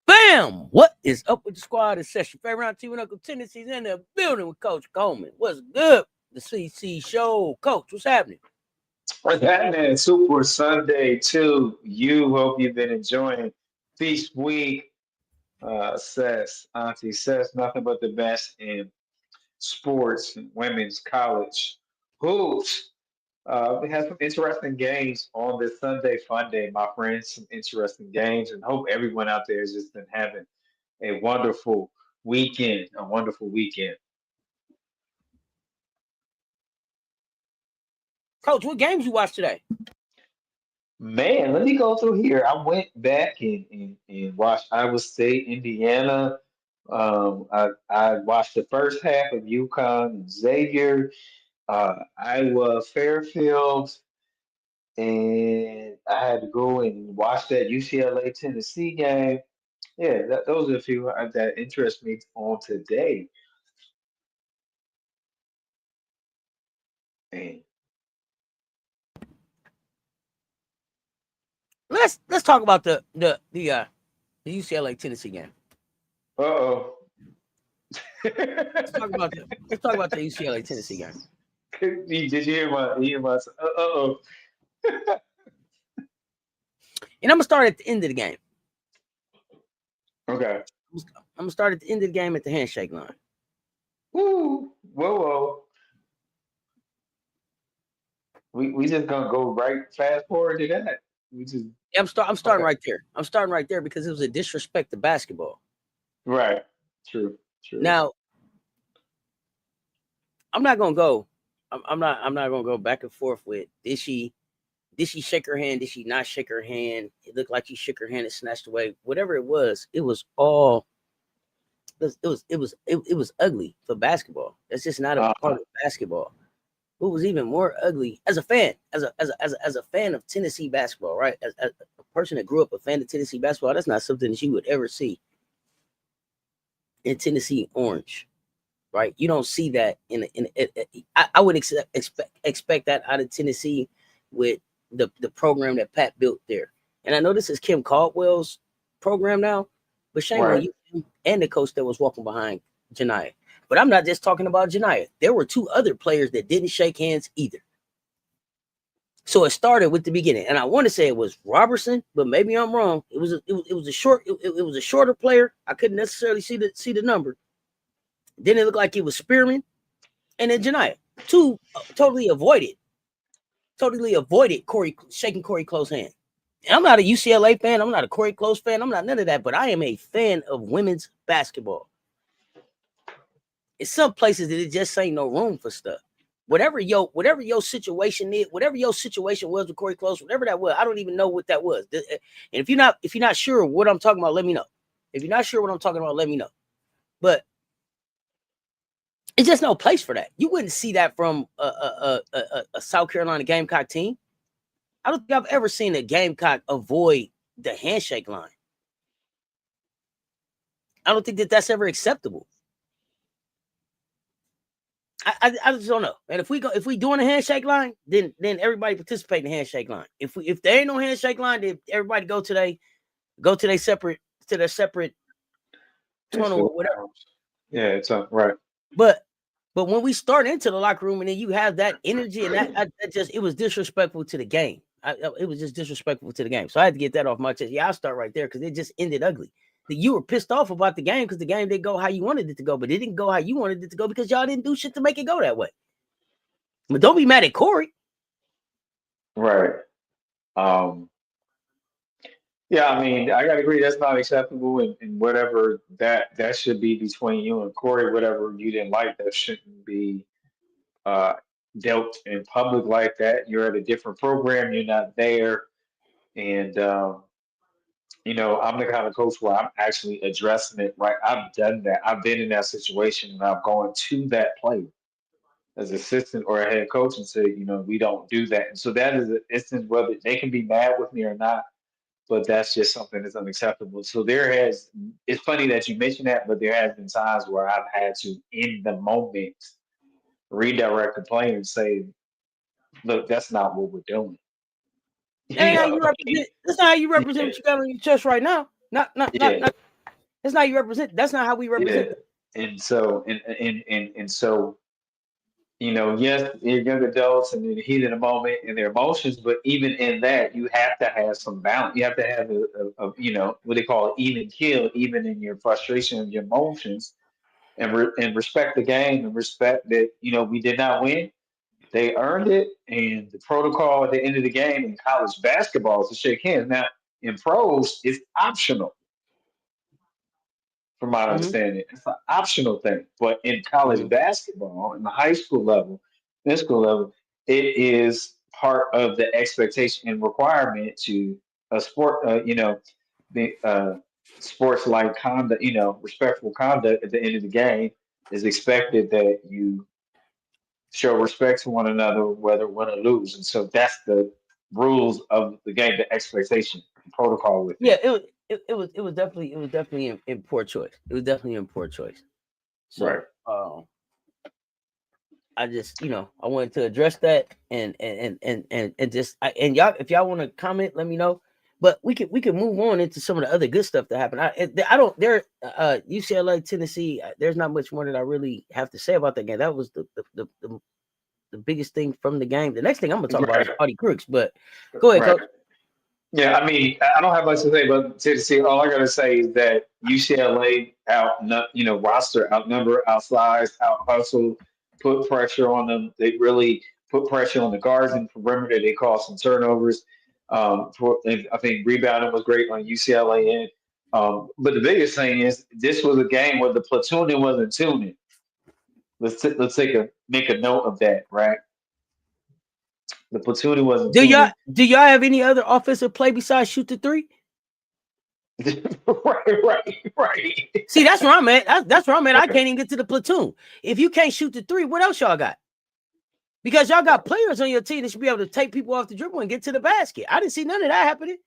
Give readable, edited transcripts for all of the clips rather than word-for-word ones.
Bam! What is up with the squad? It's Session Favorite Round Team and Uncle Tennessee's in the building with Coach Coleman. What's good? The CC Show. Coach, what's happening? What's happening? Super Sunday to you. Hope you've been enjoying Feast Week. Auntie says nothing but the best in sports and women's college hoops. We had some interesting games on this Sunday Fun Day, my friends. Some interesting games, and hope everyone out there has just been having a wonderful weekend. A wonderful weekend. Coach, what games you watched today? Man, let me go through here. I went back and watched Iowa State, Indiana. I watched the first half of UConn and Xavier, Iowa Fairfield, and I had to go and watch that UCLA Tennessee game. Yeah, those are a few that interest me on today. And Let's talk about the UCLA Tennessee game. uh-oh. Let's talk about the UCLA Tennessee game. Did you hear my uh-oh. And I'm gonna start at the end of the game. Okay. I'm gonna start at the end of the game at the handshake line. Woo. Whoa. We just gonna go right fast forward to that. I'm starting Okay. right there. I'm starting right there because it was a disrespect to basketball. Right. True. Now, I'm not gonna go. I'm not gonna go back and forth with did she shake her hand? Did she not shake her hand? It looked like she shook her hand and snatched away. Whatever it was all it was ugly for basketball. That's just not a part of basketball. What was even more ugly as a fan, as a fan of Tennessee basketball, right? As a person that grew up a fan of Tennessee basketball, that's not something that you would ever see in Tennessee Orange, right? You don't see that I would expect that out of Tennessee with the program that Pat built there. And I know this is Kim Caldwell's program now, but shame on you and the coach that was walking behind Janiyah. But I'm not just talking about Janiyah. There were two other players that didn't shake hands either. So it started with the beginning, and I want to say it was Robertson, but maybe I'm wrong. It was a shorter player. I couldn't necessarily see the number. Then it looked like it was Spearman, and then Janiyah. Two totally avoided shaking Corey Close hand. And I'm not a UCLA fan. I'm not a Corey Close fan. I'm not none of that. But I am a fan of women's basketball. In some places that it just ain't no room for stuff. Whatever your situation is, whatever your situation was with Corey Close, whatever that was, I don't even know what that was. And if you're not sure what I'm talking about, let me know. If you're not sure what I'm talking about, let me know. But it's just no place for that. You wouldn't see that from a South Carolina Gamecock team. I don't think I've ever seen a Gamecock avoid the handshake line. I don't think that that's ever acceptable. I just don't know. And if we doing a handshake line, then everybody participate in the handshake line. If there ain't no handshake line, then everybody go to their separate tunnel or whatever. Yeah, it's right. But when we start into the locker room and then you have that energy and that just it was disrespectful to the game. it was just disrespectful to the game. So I had to get that off my chest. Yeah, I'll start right there because it just ended ugly. That you were pissed off about the game because the game didn't go how you wanted it to go, but it didn't go how you wanted it to go because y'all didn't do shit to make it go that way. But don't be mad at Corey. Right. Yeah, I mean, I gotta agree that's not acceptable, and whatever that should be between you and Corey. Whatever you didn't like, that shouldn't be uh, dealt in public like that. You're at a different program. You're not there, and I'm the kind of coach where I'm actually addressing it. Right, I've done that. I've been in that situation, and I've gone to that player as assistant or a head coach and said, we don't do that. And so that is an instance whether they can be mad with me or not, but that's just something that's unacceptable. So it's funny that you mentioned that, but there has been times where I've had to, in the moment, redirect the player and say, look, that's not what we're doing. That's not how you represent what you got on your chest right now. Not. That's not how you represent. That's not how we represent. Yeah. And so, and so, yes, you're young adults and in the heat of the moment and their emotions, but even in that, you have to have some balance. You have to have what they call even kill, even in your frustration and your emotions, and respect the game and respect that, we did not win. They earned it, and the protocol at the end of the game in college basketball is to shake hands. Now, in pros, it's optional. From my understanding, it's an optional thing. But in college basketball, in the high school level, middle school level, it is part of the expectation and requirement to a sport. The sports-like conduct. Respectful conduct at the end of the game is expected that you show respect to one another, whether win or lose. And so that's the rules of the game, the expectation, the protocol with it. Yeah, it was definitely in poor choice. It was definitely in poor choice. So, right. I just I wanted to address that and just and y'all, if y'all want to comment, let me know. But we can move on into some of the other good stuff that happened. I don't there UCLA Tennessee. There's not much more that I really have to say about that game. That was the biggest thing from the game. The next thing I'm gonna talk about is Audie Crooks. But go ahead, Coach. Yeah, I mean, I don't have much to say about Tennessee. All I gotta say is that UCLA roster outnumber, outsize, out hustle, put pressure on them. They really put pressure on the guards and perimeter. They caused some turnovers. I think rebounding was great on UCLA end. But the biggest thing is this was a game where the platooning wasn't tuning. Let's make a note of that, right? The platooning wasn't. Do y'all have any other offensive play besides shoot the three? Right. See, that's where I'm at. That's where I'm at. I can't even get to the platoon. If you can't shoot the three, what else y'all got? Because y'all got players on your team that should be able to take people off the dribble and get to the basket. I didn't see none of that happening.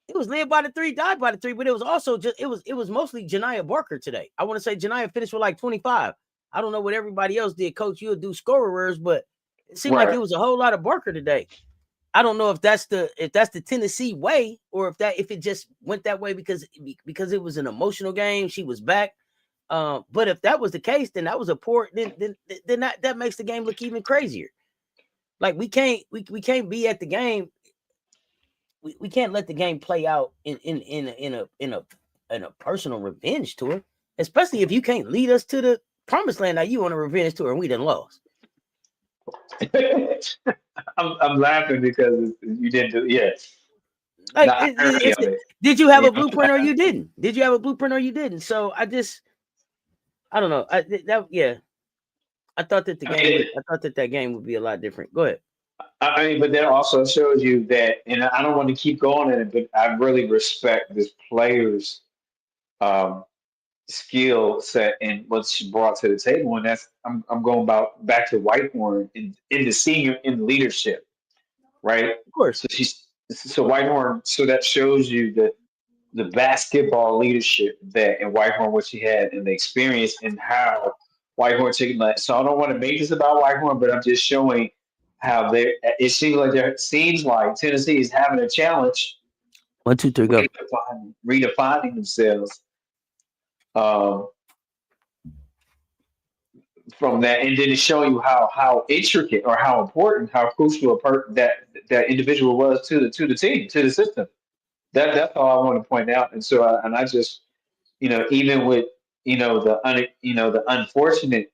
It was live by the three, died by the three, but it was also just it was mostly Janiah Barker today. I want to say Janiah finished with like 25. I don't know what everybody else did. Coach, you'll do scorers, but it seemed like it was a whole lot of Barker today. I don't know if that's the Tennessee way or if it just went that way because it was an emotional game. She was back. But if that was the case, then that was a poor. Then that makes the game look even crazier. Like we can't be at the game. We can't let the game play out in a personal revenge tour, especially if you can't lead us to the promised land. Now you on a revenge tour and we done lost. I'm laughing because you didn't do Like, did you have a blueprint or you didn't? Did you have a blueprint or you didn't? So I don't know. I thought that that game would be a lot different. Go ahead. I mean, but that also shows you that, and I don't want to keep going in it, but I really respect this player's skill set and what she brought to the table. And that's I'm going back to Whitehorn in the leadership, right? Of course. So Whitehorn. So that shows you the basketball leadership that in Whitehorn, what she had, and the experience and how Whitehorn taking that. So I don't want to make this about Whitehorn, but I'm just showing how it seems like Tennessee is having a challenge. 1, 2, 3, go. Redefining themselves from that, and then to show you how intricate or how important, how crucial that individual was to the team, to the system. That's all I want to point out. And so, and I just, even with the unfortunate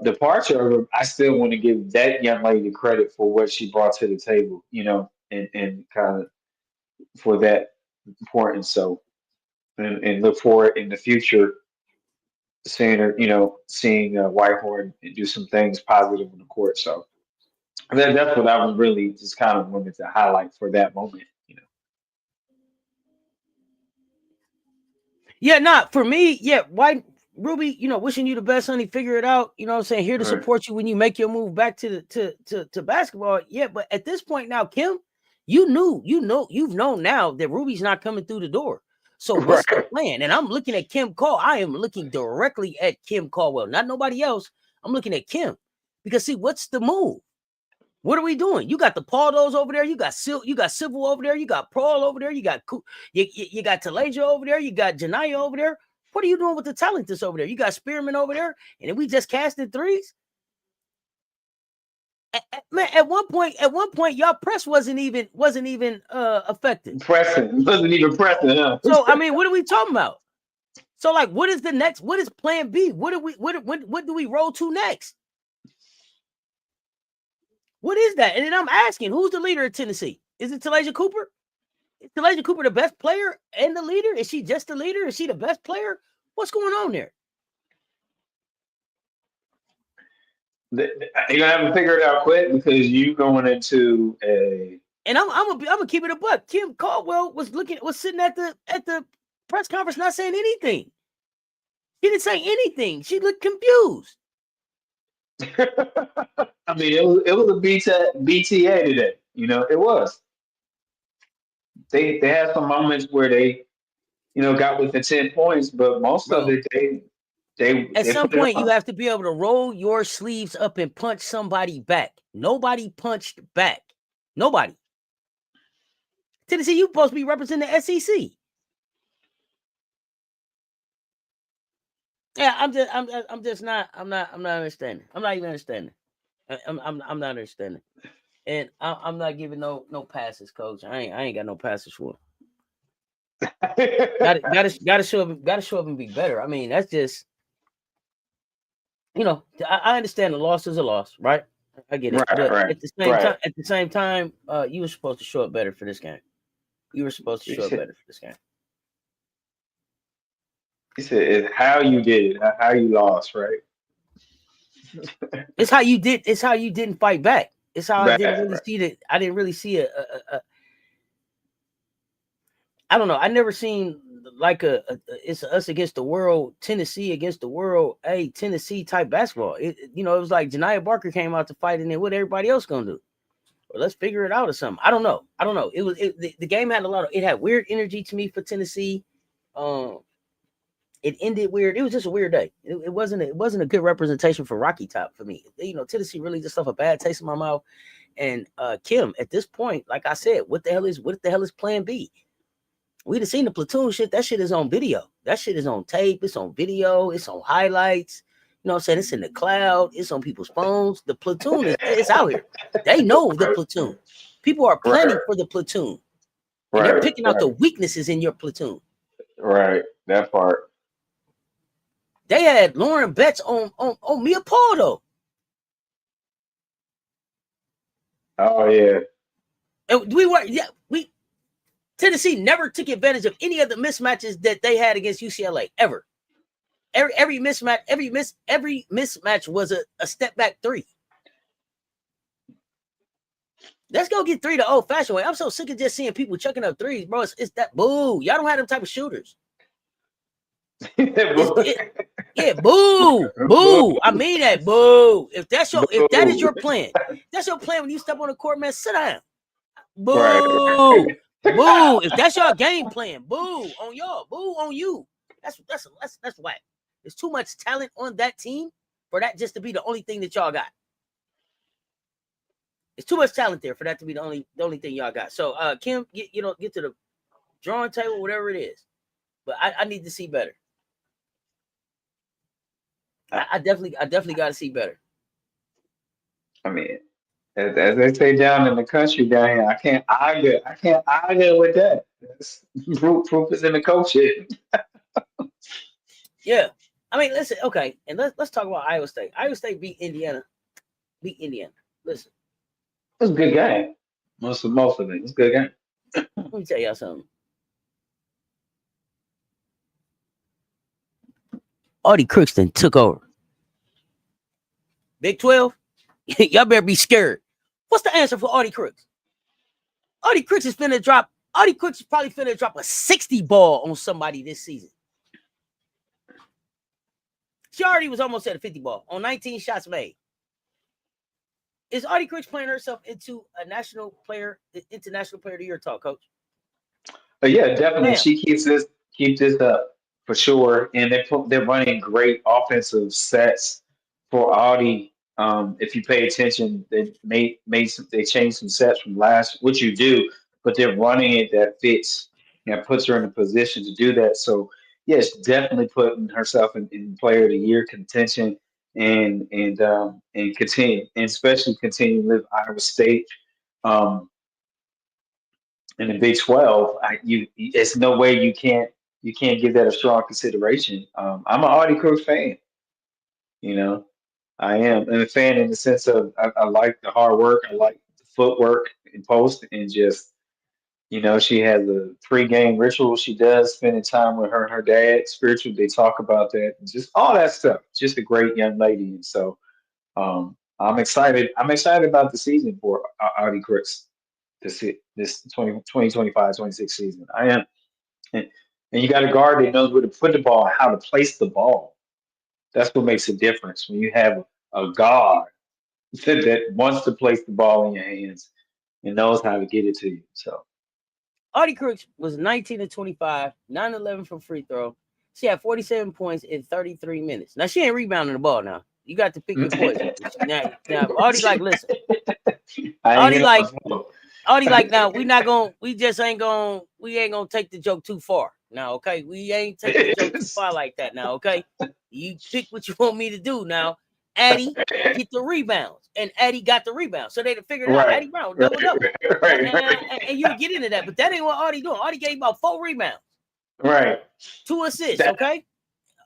departure of her, I still want to give that young lady credit for what she brought to the table, and kind of for that importance. So, and look forward in the future seeing her, seeing Whitehorn do some things positive on the court. So that's what I was really just kind of wanted to highlight for that moment. Yeah, not for me. Yeah, why Ruby, wishing you the best, honey. Figure it out. You know what I'm saying? Here to Right. support you when you make your move back to to basketball. Yeah, but at this point now, Kim, you've known now that Ruby's not coming through the door. So what's the plan? And I'm looking at Kim Caldwell. I am looking directly at Kim Caldwell, not nobody else. I'm looking at Kim because see, what's the move? What are we doing? You got the Paldos over there. You got Civil over there. You got Paul over there. You got Talaja over there. You got Janaya over there. What are you doing with the talent that's over there? You got Spearman over there, and then we just casted threes. Man, at one point, y'all press wasn't even effective. Pressing wasn't even pressing. Huh? So I mean, what are we talking about? So like, what is the next? What is Plan B? What do we roll to next? What is that? And then I'm asking, who's the leader of Tennessee? Is it Talaja Cooper? Is Talaja Cooper the best player and the leader? Is she just the leader? Is she the best player? What's going on there? You're gonna have to figure it out quick because you going into a. And I'm gonna keep it a buck. Kim Caldwell was sitting at the press conference not saying anything. She didn't say anything. She looked confused. I mean, it was a BTA today. It was. They had some moments where they, got with the 10 points, but most of it they at some put it point on. you have to be able to roll your sleeves up and punch somebody back. Nobody punched back. Nobody. Tennessee, you supposed to be representing the SEC. Yeah, I'm not understanding. I'm not even understanding. I'm not understanding. And I'm not giving no passes, coach. I ain't got no passes for him. Gotta show up and be better. I mean, that's just I understand the loss is a loss, right? I get it. But Right. at the same time, you were supposed to show up better for this game. You were supposed to show up better for this game. He said it's how you did it, how you lost, right? It's how you did. It's how you didn't fight back. It's how I didn't really Right. see that. I didn't really see a I don't know. I never seen like it's us against the world, Tennessee against the world, Tennessee type basketball. It was like Janiyah Barker came out to fight, and then what everybody else gonna do? Well, let's figure it out or something. I don't know. The game had it had weird energy to me for Tennessee. It ended weird. It was just a weird day. It wasn't a good representation for Rocky Top for me. Tennessee really just left a bad taste in my mouth. And Kim, at this point, like I said, what the hell is Plan B? We'd have seen the platoon shit. That shit is on video. That shit is on tape. It's on video. It's on highlights. You know what I'm saying? It's in the cloud. It's on people's phones. The platoon it's out here. They know the platoon. People are planning for the platoon. And they're picking out the weaknesses in your platoon. Right. That part. They had Lauren Betts on Mia Paul, though. Oh, yeah. And Tennessee never took advantage of any of the mismatches that they had against UCLA ever. Every mismatch was a step back three. Let's go get three the old fashioned way. I'm so sick of just seeing people chucking up threes, bro. It's that boo. Y'all don't have them type of shooters. Yeah, boo. I mean that, boo. If that is your plan, that's your plan when you step on the court, man. Sit down. Boo. Right. Boo. If that's your game plan, boo on y'all. Boo on you. That's whack. There's too much talent on that team for that just to be the only thing that y'all got. It's too much talent there for that to be the only thing y'all got. So Kim, get to the drawing table, whatever it is. But I need to see better. I definitely got to see better. I mean, as they say down in the country down here, I can't argue. I can't argue with that. Proof is in the coaching. Yeah, I mean, listen, okay, and let's talk about Iowa State. Iowa State beat Indiana. Listen, It was a good game. Most of it. It was a good game. let me tell y'all something. Audie Crookston took over. Big 12, y'all better be scared. What's the answer for Audie Crooks? Audie Crooks is finna drop. Audie Crooks is probably finna drop a 60 ball on somebody this season. She already was almost at a 50 ball on 19 shots made. Is Audie Crooks playing herself into a international player of the year talk, Coach? But yeah, definitely, Damn. she keeps this up for sure, and they're running great offensive sets for Audi. If you pay attention, they changed some sets from last, which you do, but they're running it that fits and puts her in a position to do that. So yes, definitely putting herself in player of the year contention, and continue, and especially continue to live Iowa State. Um, in the Big 12, it's no way you can't give that a strong consideration. I'm an Audie Crooks fan, you know. I am, and a fan in the sense of I like the hard work, I like the footwork in post, and just she has a pre-game ritual she does, spending time with her and her dad, spiritual. They talk about that, and just all that stuff. Just a great young lady, and so I'm excited. I'm excited about the season for Audie Crooks this 2025-26 season. I am. And, and you got a guard that knows where to put the ball, how to place the ball. That's what makes a difference when you have a guard that wants to place the ball in your hands and knows how to get it to you. So Audie Crooks was 19 to 25, 9-11 from free throw. She had 47 points in 33 minutes. Now, she ain't rebounding the ball now. You got to pick your poison. Now, Audie, listen. Audie, now, we ain't gonna take the joke too far. Now, okay? We ain't taking the joke too far like that now, okay? You pick what you want me to do now. Addie get the rebounds, and Addie got the rebounds. So they figured it out. Addie Brown, double. And you'll get into that, but that ain't what Audie doing. Audie gave about 4 rebounds. Right. 2 assists, okay?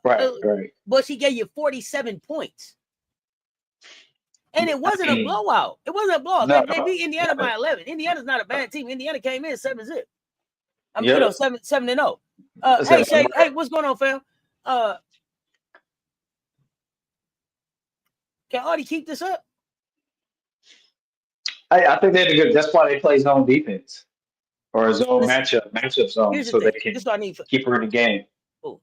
Right. But she gave you 47 points. And it wasn't a blowout. It wasn't a blowout. No, they beat Indiana by 11. Indiana's not a bad team. Indiana came in 7-0. I mean, 7-0. Hey, Shay, hey, what's going on, fam? Can Audie keep this up? I think they're good. That's why they play zone defense or zone matchup zone, so they can keep her in the game. Oh,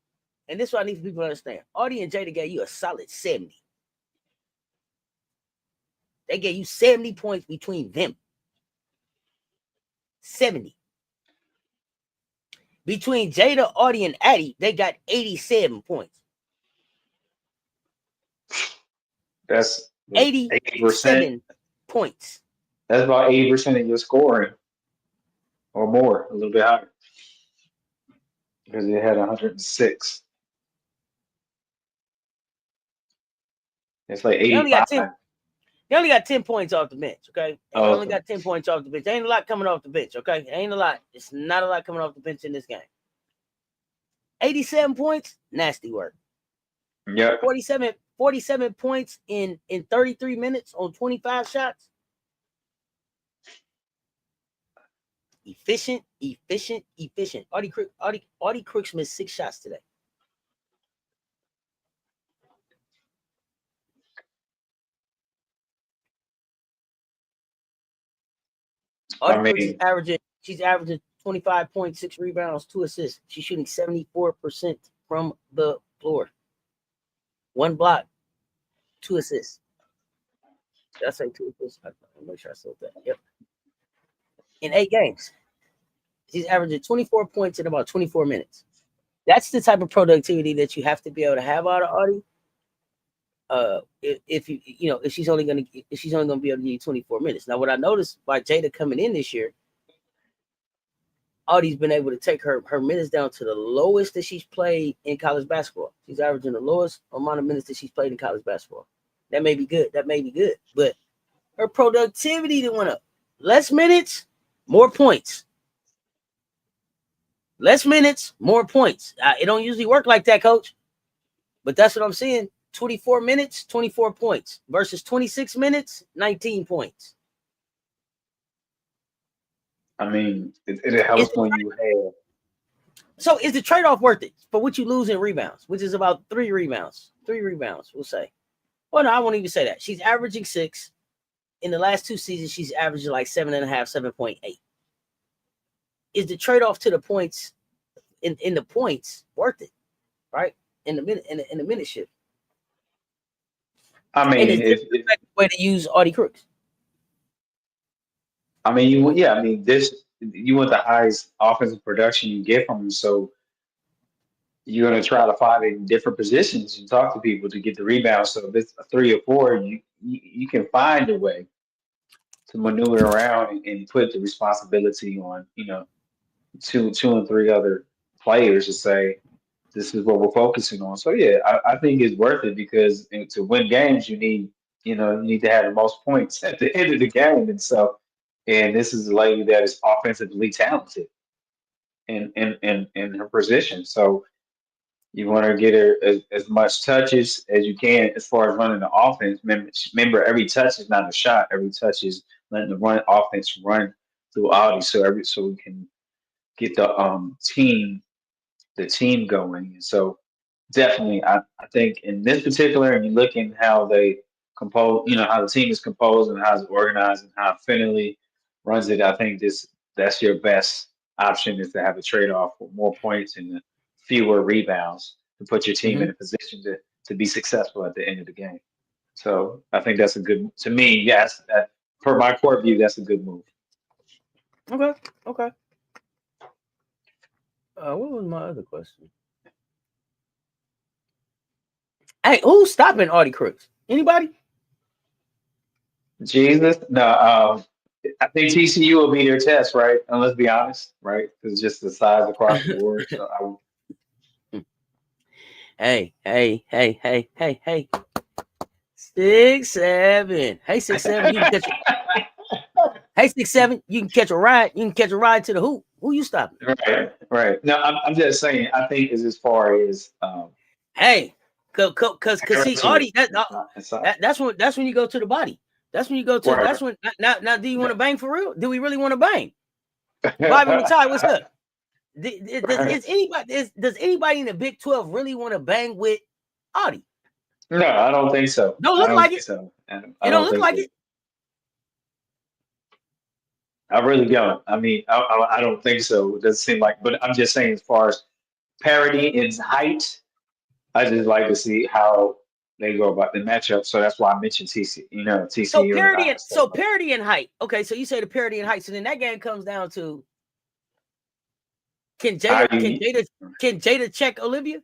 and this is what I need for people to understand. Audie and Jada gave you a solid 70. They gave you 70 points between them. 70. Between Jada, Audie, and Addie, they got 87 points. That's 87 points. That's about 80% of your scoring or more, a little bit higher. Because they had 106. It's like 85. They only got 10 points off the bench, okay? They only got 10 points off the bench. There ain't a lot coming off the bench, okay? Ain't a lot. It's not a lot coming off the bench in this game. 87 points, nasty work. Yeah. 47 points in 33 minutes on 25 shots. Efficient. Audie Crooks missed 6 shots today. Audie Crooks she's averaging 25.6 rebounds, 2 assists. She's shooting 74% from the floor. 1 block, 2 assists. Did I say 2 assists? I'll make sure I said that. Yep. In 8 games, she's averaging 24 points in about 24 minutes. That's the type of productivity that you have to be able to have out of Audie. If she's only gonna be able to give you 24 minutes. Now, what I noticed by Jada coming in this year, Audie's been able to take her minutes down to the lowest that she's played in college basketball. She's averaging the lowest amount of minutes that she's played in college basketball. That may be good. But her productivity that went up. Less minutes, more points. Less minutes, more points. It don't usually work like that, coach. But that's what I'm seeing. 24 minutes, 24 points versus 26 minutes, 19 points. I mean, it helps when you have. So is the trade-off worth it for what you lose in rebounds, which is about 3 rebounds? 3 rebounds, we'll say. Well, no, I won't even say that. She's averaging 6. In the last 2 seasons, she's averaging like 7.5, 7.8. Is the trade-off to the points in the points worth it? Right? In the minute shift. I mean, it's the way to use Audie Crooks. I mean, you want the highest offensive production you get from them, so you're going to try to find it in different positions and talk to people to get the rebound. So if it's a 3 or 4, you can find a way to maneuver around and put the responsibility on, 2 and 3 other players to say, this is what we're focusing on. So yeah, I think it's worth it because to win games, you need to have the most points at the end of the game. And this is a lady that is offensively talented in her position. So you want to get her as much touches as you can as far as running the offense. Remember, every touch is not a shot. Every touch is letting the offense run through Audie, so we can get the team going. And so definitely, I think in this particular, and you look in how they compose, how the team is composed and how it's organized and how Finley runs it. I think that's your best option is to have a trade off for more points and fewer rebounds to put your team in a position to be successful at the end of the game. So I think that's a good, to me, yes, per my court view, that's a good move. Okay. What was my other question? Hey, who's stopping Audie Crooks? Anybody? Jesus? No, I think TCU will be their test, right? And let's be honest, right? It's just the size across the board. So Hey. 6'7". Hey, 6'7", you can catch Hey, 6'7", you can catch a ride. You can catch a ride to the hoop. Who you stopping? Right. No, I'm just saying. I think as far as hey, cause see, Audie, that's when you go to the body. That's when you go to. Right. That's when now. Do you want to bang for real? Do we really want to bang? Bobby Matai, what's up? Does anybody in the Big 12 really want to bang with Audie? No, I don't think so. Don't look like it. So. It don't look like it. I really don't. I mean, I don't think so. It doesn't seem like, but I'm just saying, as far as parity in height, I just like to see how they go about the matchup. So that's why I mentioned TCU. TCU. So parity in height. Okay, so you say the parity in height. So then that game comes down to can Jada check Olivia?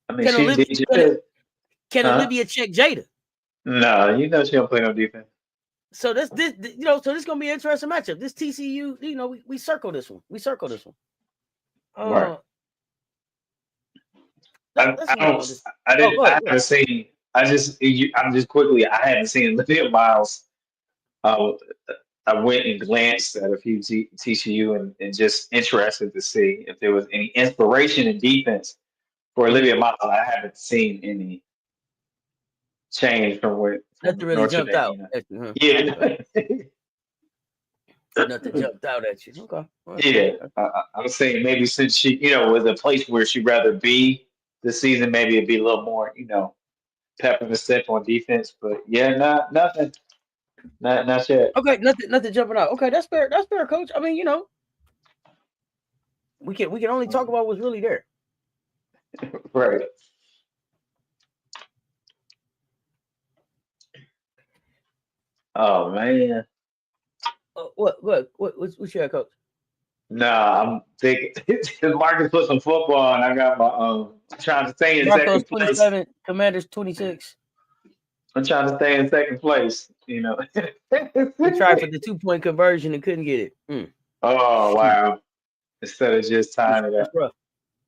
I mean, can Olivia check Jada? No, she don't play no defense. So this so this is gonna be an interesting matchup. This TCU, we circle this one. Right. I haven't seen. I'm just quickly. I haven't seen Olivia Miles. I went and glanced at a few TCU and just interested to see if there was any inspiration in defense for Olivia Miles. I haven't seen any change from what nothing really jumped out. Yeah. Nothing jumped out at you. Okay. Yeah. I'm saying maybe since she, was a place where she'd rather be this season, maybe it'd be a little more, pep in the step on defense. But yeah, nothing. Not yet. Okay, nothing jumping out. Okay, that's fair. That's fair, coach. I mean, we can only talk about what's really there. Right. Oh man. What's your coach? Nah, I'm thinking Marcus put some football, and I got my trying to stay in Marcos 27, Commanders 26. I'm trying to stay in second place. You know. He tried for the 2-point conversion and couldn't get it. Oh Shoot. wow! Instead of just tying it That's up. rough.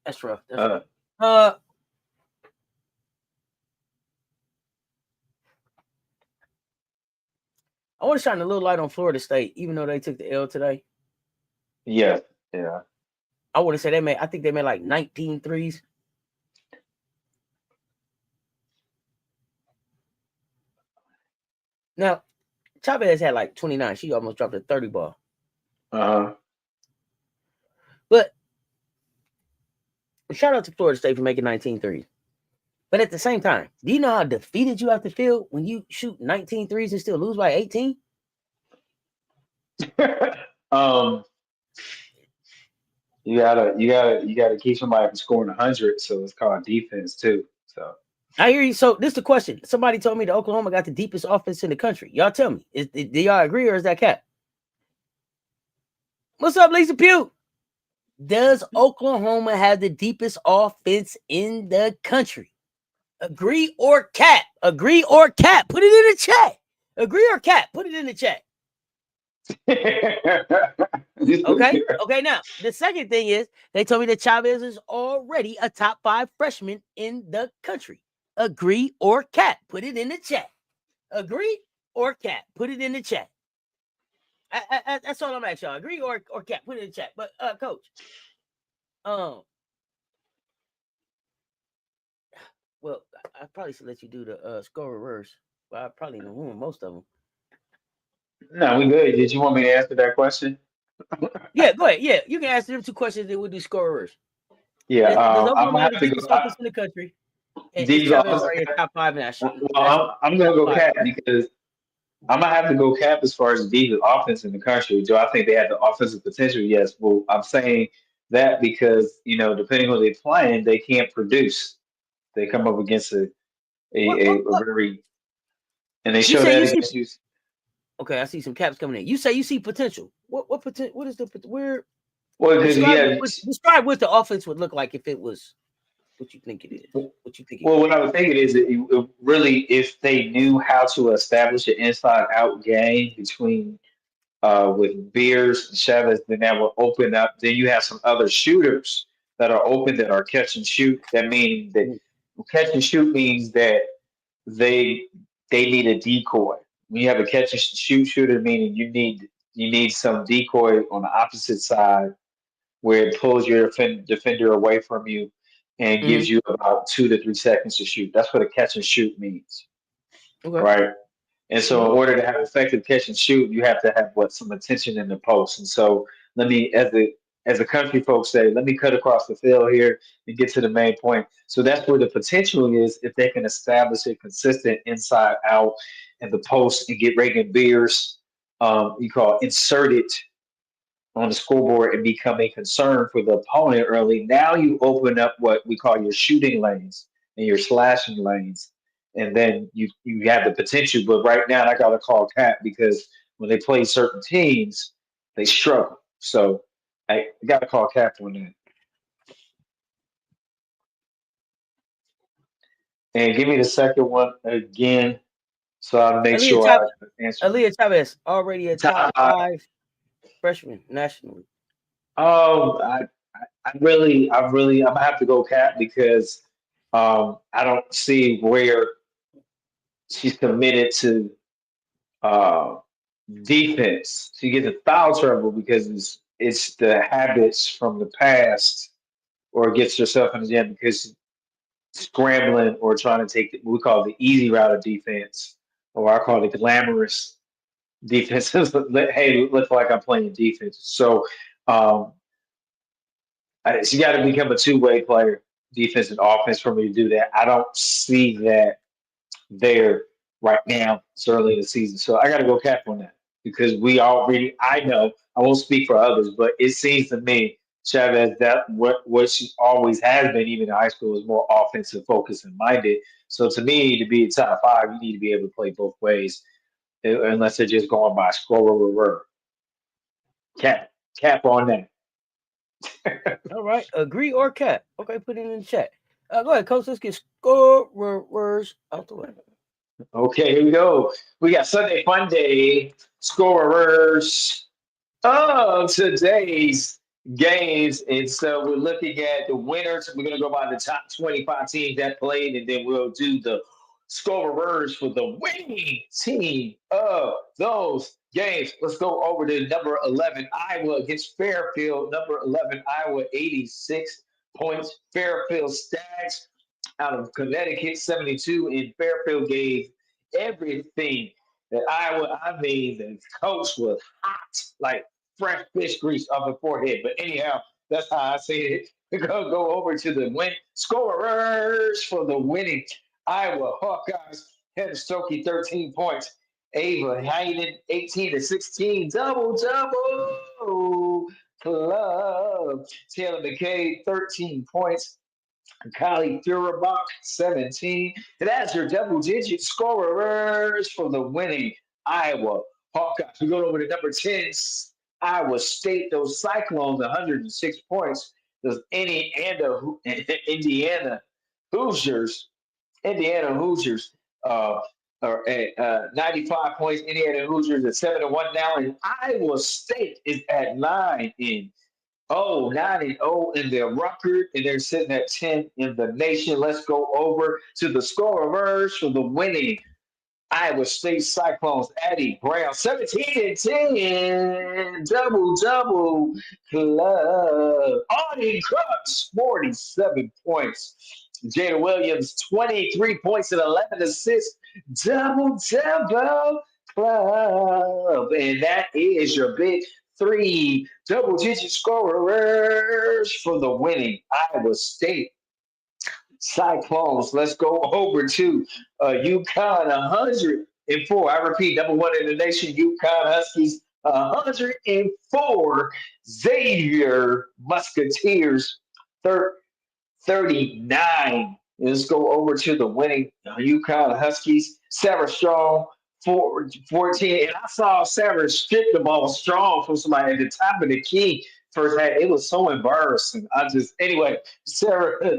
That's rough. That's Uh, rough. Uh, I want to shine a little light on Florida State, even though they took the L today. yeah, yeah. I want to say I think they made like 19 threes. Now, Chavez had like 29. She almost dropped a 30 ball. But shout out to Florida State for making 19 threes. But at the same time, do you know how defeated you have to feel when you shoot 19 threes and still lose by 18? um, you gotta keep somebody from scoring 100, so it's called defense too. So I hear you. So this is the question. Somebody told me that Oklahoma got the deepest offense in the country. Y'all tell me, do y'all agree or is that cap? What's up, Lisa Pugh? Does Oklahoma have the deepest offense in the country? Agree or cap? Agree or cap? Put it in the chat. Agree or cap? Put it in the chat. Okay. Okay. Now, the second thing is they told me that Chavez is already a top 5 freshman in the country. Agree or cap? Put it in the chat. Agree or cap? Put it in the chat. That's all I'm asking y'all. Agree or cap? Put it in the chat. But coach, well, I probably should let you do the score reverse. But I probably know most of them. No, we good. Did you want me to answer that question? Yeah, go ahead. Yeah, you can answer them 2 questions. Then we'll do score reverse. Yeah, Does I'm Oklahoma gonna have have the to deepest go. offense in the country? And is These Chavez offensive. already a top 5 national? Well, I'm gonna Top go 5. cap because I'm gonna have to go cap as far as the offense in the country. Do I think they have the offensive potential? Yes. Well, I'm saying that because depending on who they're playing, they can't produce. They come up against a What? very and they You show say that you see? against you. Okay, I see some caps coming in. You say you see potential. What potential? What is the where? Well, because yeah, Describe what the offense would look like if it was what you think it is. What you think it well, could what be. I was thinking is that it really, if they knew how to establish an inside-out game between with Beers and Chavez, then that will open up. Then you have some other shooters that are open that are catch and shoot. That means that Mhm. catch and shoot means that they they need a decoy. When you have a catch and shoot shooter, meaning you need some decoy on the opposite side where it pulls your defender away from you and gives you about 2 to 3 seconds to shoot. That's what a catch and shoot means, Okay. right? And so, Mhm. in order to have effective catch and shoot, you have to have some attention in the post. And so, let me, as the country folks say, let me cut across the field here and get to the main point. So that's where the potential is if they can establish a consistent inside out in the post and get Reagan Beers, you call inserted on the scoreboard and become a concern for the opponent early. Now you open up what we call your shooting lanes and your slashing lanes, and then you have the potential. But right now, I got to call cap because when they play certain teams, they struggle. So I got to call cap on that. And give me the second one again, so I make Aaliyah sure Chavez, I answer Aaliyah Chavez already a top them. 5 freshman nationally. Oh, I'm gonna have to go cap because I don't see where she's committed to uh, defense. She gets a foul trouble because it's the habits from the past, or gets herself in the jam because she's scrambling or trying to take we call it the easy route of defense, or I call it glamorous defense. Hey, it looks like I'm playing defense. So um, she got to become a two-way player, defense and offense, for me to do that. I don't see that there right now. It's early in the season, so I got to go cap on that because I know, I won't speak for others, but it seems to me Chavez that what she always has been, even in high school, is more offensive focused and minded. So to me, to be a top 5, you need to be able to play both ways, unless they're just going by score. Cap cap on that. All right. Agree or cap? Okay, put it in the chat. Go ahead, coach. Let's get score reverse out the way. Okay, here we go. We got Sunday Fun Day scorers of today's games. And so we're looking at the winners. We're going to go by the top 25 teams that played, and then we'll do the scorers for the winning team of those games. Let's go over to number 11, Iowa against Fairfield. Number 11, Iowa, 86 points. Fairfield Stags out of Connecticut, 72, and Fairfield gave everything that Iowa. I mean, the coach was hot, like fresh fish grease off the forehead. But anyhow, that's how I say it. We're gonna go over to the win scorers for the winning Iowa Hawkeyes. Heather Stokey, 13 points. Ava Hayden, 18 to 16, double double club. Taylor McKay, 13 points. Kylie Furabach, 17. And that's your double digit scorers for the winning Iowa Hawkeyes. We go over to number 10, Iowa State. Those Cyclones, 106 points. Those Indiana Hoosiers, Indiana Hoosiers are at 95 points. Indiana Hoosiers at 7-1 now. And Iowa State is at 9-0 in their record, and they're sitting at 10 in the nation. Let's go over to the scorers for the winning Iowa State Cyclones. Addie Brown, 17 and 10, double double club. Audie Crooks, 47 points. Jada Williams, 23 points and 11 assists, double double club. And that is your big three double digit scorers for the winning Iowa State Cyclones. Let's go over to UConn, 104. I repeat, number one in the nation, UConn Huskies, 104. Xavier Musketeers, 39. Let's go over to the winning UConn Huskies. Sarah Strong, 14. And I saw Sarah strip the ball strong from somebody at the top of the key first half. It was so embarrassing. Anyway, Sarah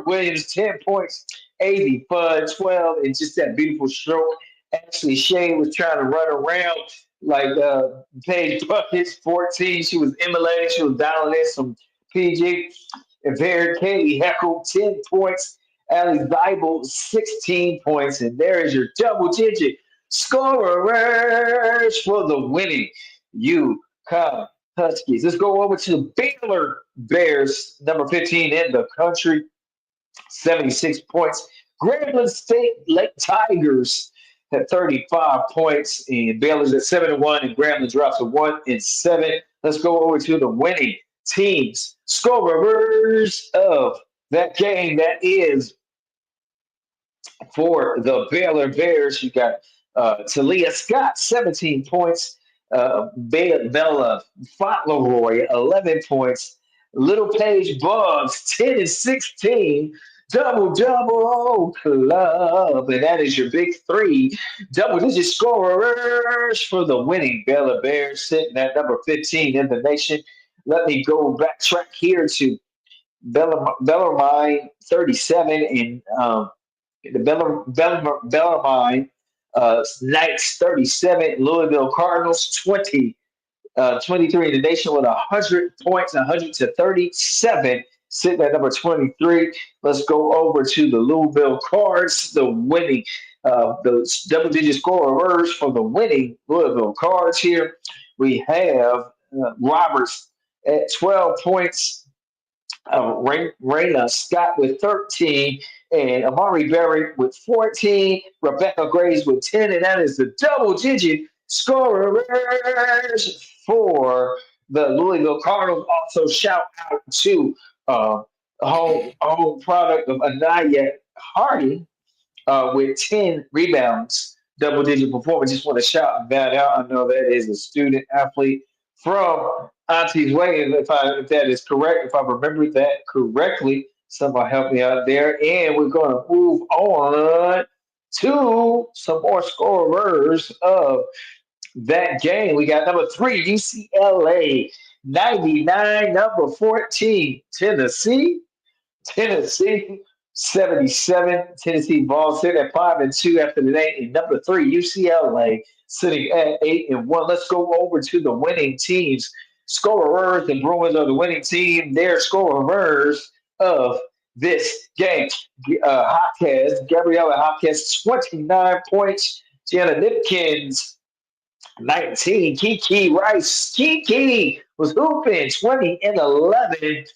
Williams, 10 points. Avy Fudd, 12. And just that beautiful stroke. Ashley Shane was trying to run around like Paige Buckets, 14. She was emulating. She was dialing in some PG. And there, Katie Heckle, 10 points. Allie Zeibel, 16 points. And there is your double digit scorers for the winning UConn Huskies. Let's go over to the Baylor Bears, number 15 in the country, 76 points. Grambling State Lake Tigers at 35 points, and Baylor's at 7-1, and Grambling drops to 1-7. Let's go over to the winning teams scorers of that game. That is for the Baylor Bears. You got Talia Scott, 17 points. Bella Fauntleroy, 11 points. Little Paige Buggs, 10 and 16. Double double club. And that is your big three double digit scorers for the winning Baylor Bears, sitting at number 15 in the nation. Let me go backtrack here to Bellarmine, 37, and the Bellarmine Knights, 37. Louisville Cardinals, 23 in the nation with 100 points, 100-37, sitting at number 23. Let's go over to the Louisville Cards, the winning, the double-digit scorers for the winning Louisville Cards here. We have Roberts at 12 points, Raina Scott with 13, and Amari Berry with 14, Rebecca Graves with 10, and that is the double-digit scorers for the Louisville Cardinals. Also, shout out to home product of Anaya Hardy with 10 rebounds, double-digit performance. Just want to shout that out. I know that is a student athlete from Auntie's Way, if that is correct, if I remember that correctly. Somebody help me out there. And we're going to move on to some more scorers of that game. We got number 3, UCLA, 99, number 14, Tennessee. 77. Tennessee Vols sit at 5-2 after the day. And number 3, UCLA sitting at 8-1. Let's go over to the winning teams. Scorers, the Bruins are the winning team. Their scorers of this game. Gabriella Hopkins, 29 points. Gianna Nipkins, 19. Kiki Rice. Kiki was hooping 20 and 11.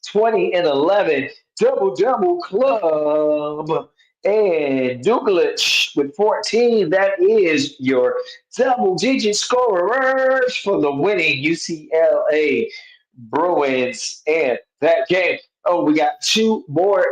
20 and 11. Double double club. And Dugalich with 14. That is your double digit scorers for the winning UCLA Bruins and that game. Oh, we got 2 more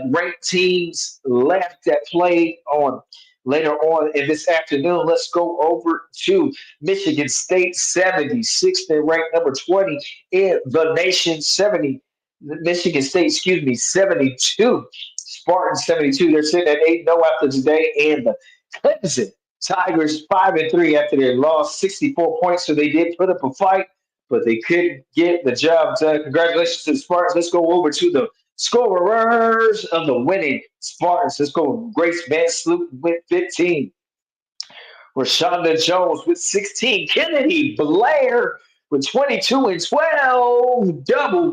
ranked teams left that play on later on in this afternoon. Let's go over to Michigan State 76th and ranked number 20 in the nation. 70 Michigan State, 72. Spartans 72. They're sitting at 8-0 after today, and the Clemson Tigers 5-3 after their loss, 64 points. So they did put up a fight, but they couldn't get the job done. Congratulations to the Spartans. Let's go over to the scorers of the winning Spartans. Let's go. Grace Van Sloot with 15. Rashonda Jones with 16. Kennedy Blair with 22 and 12. Double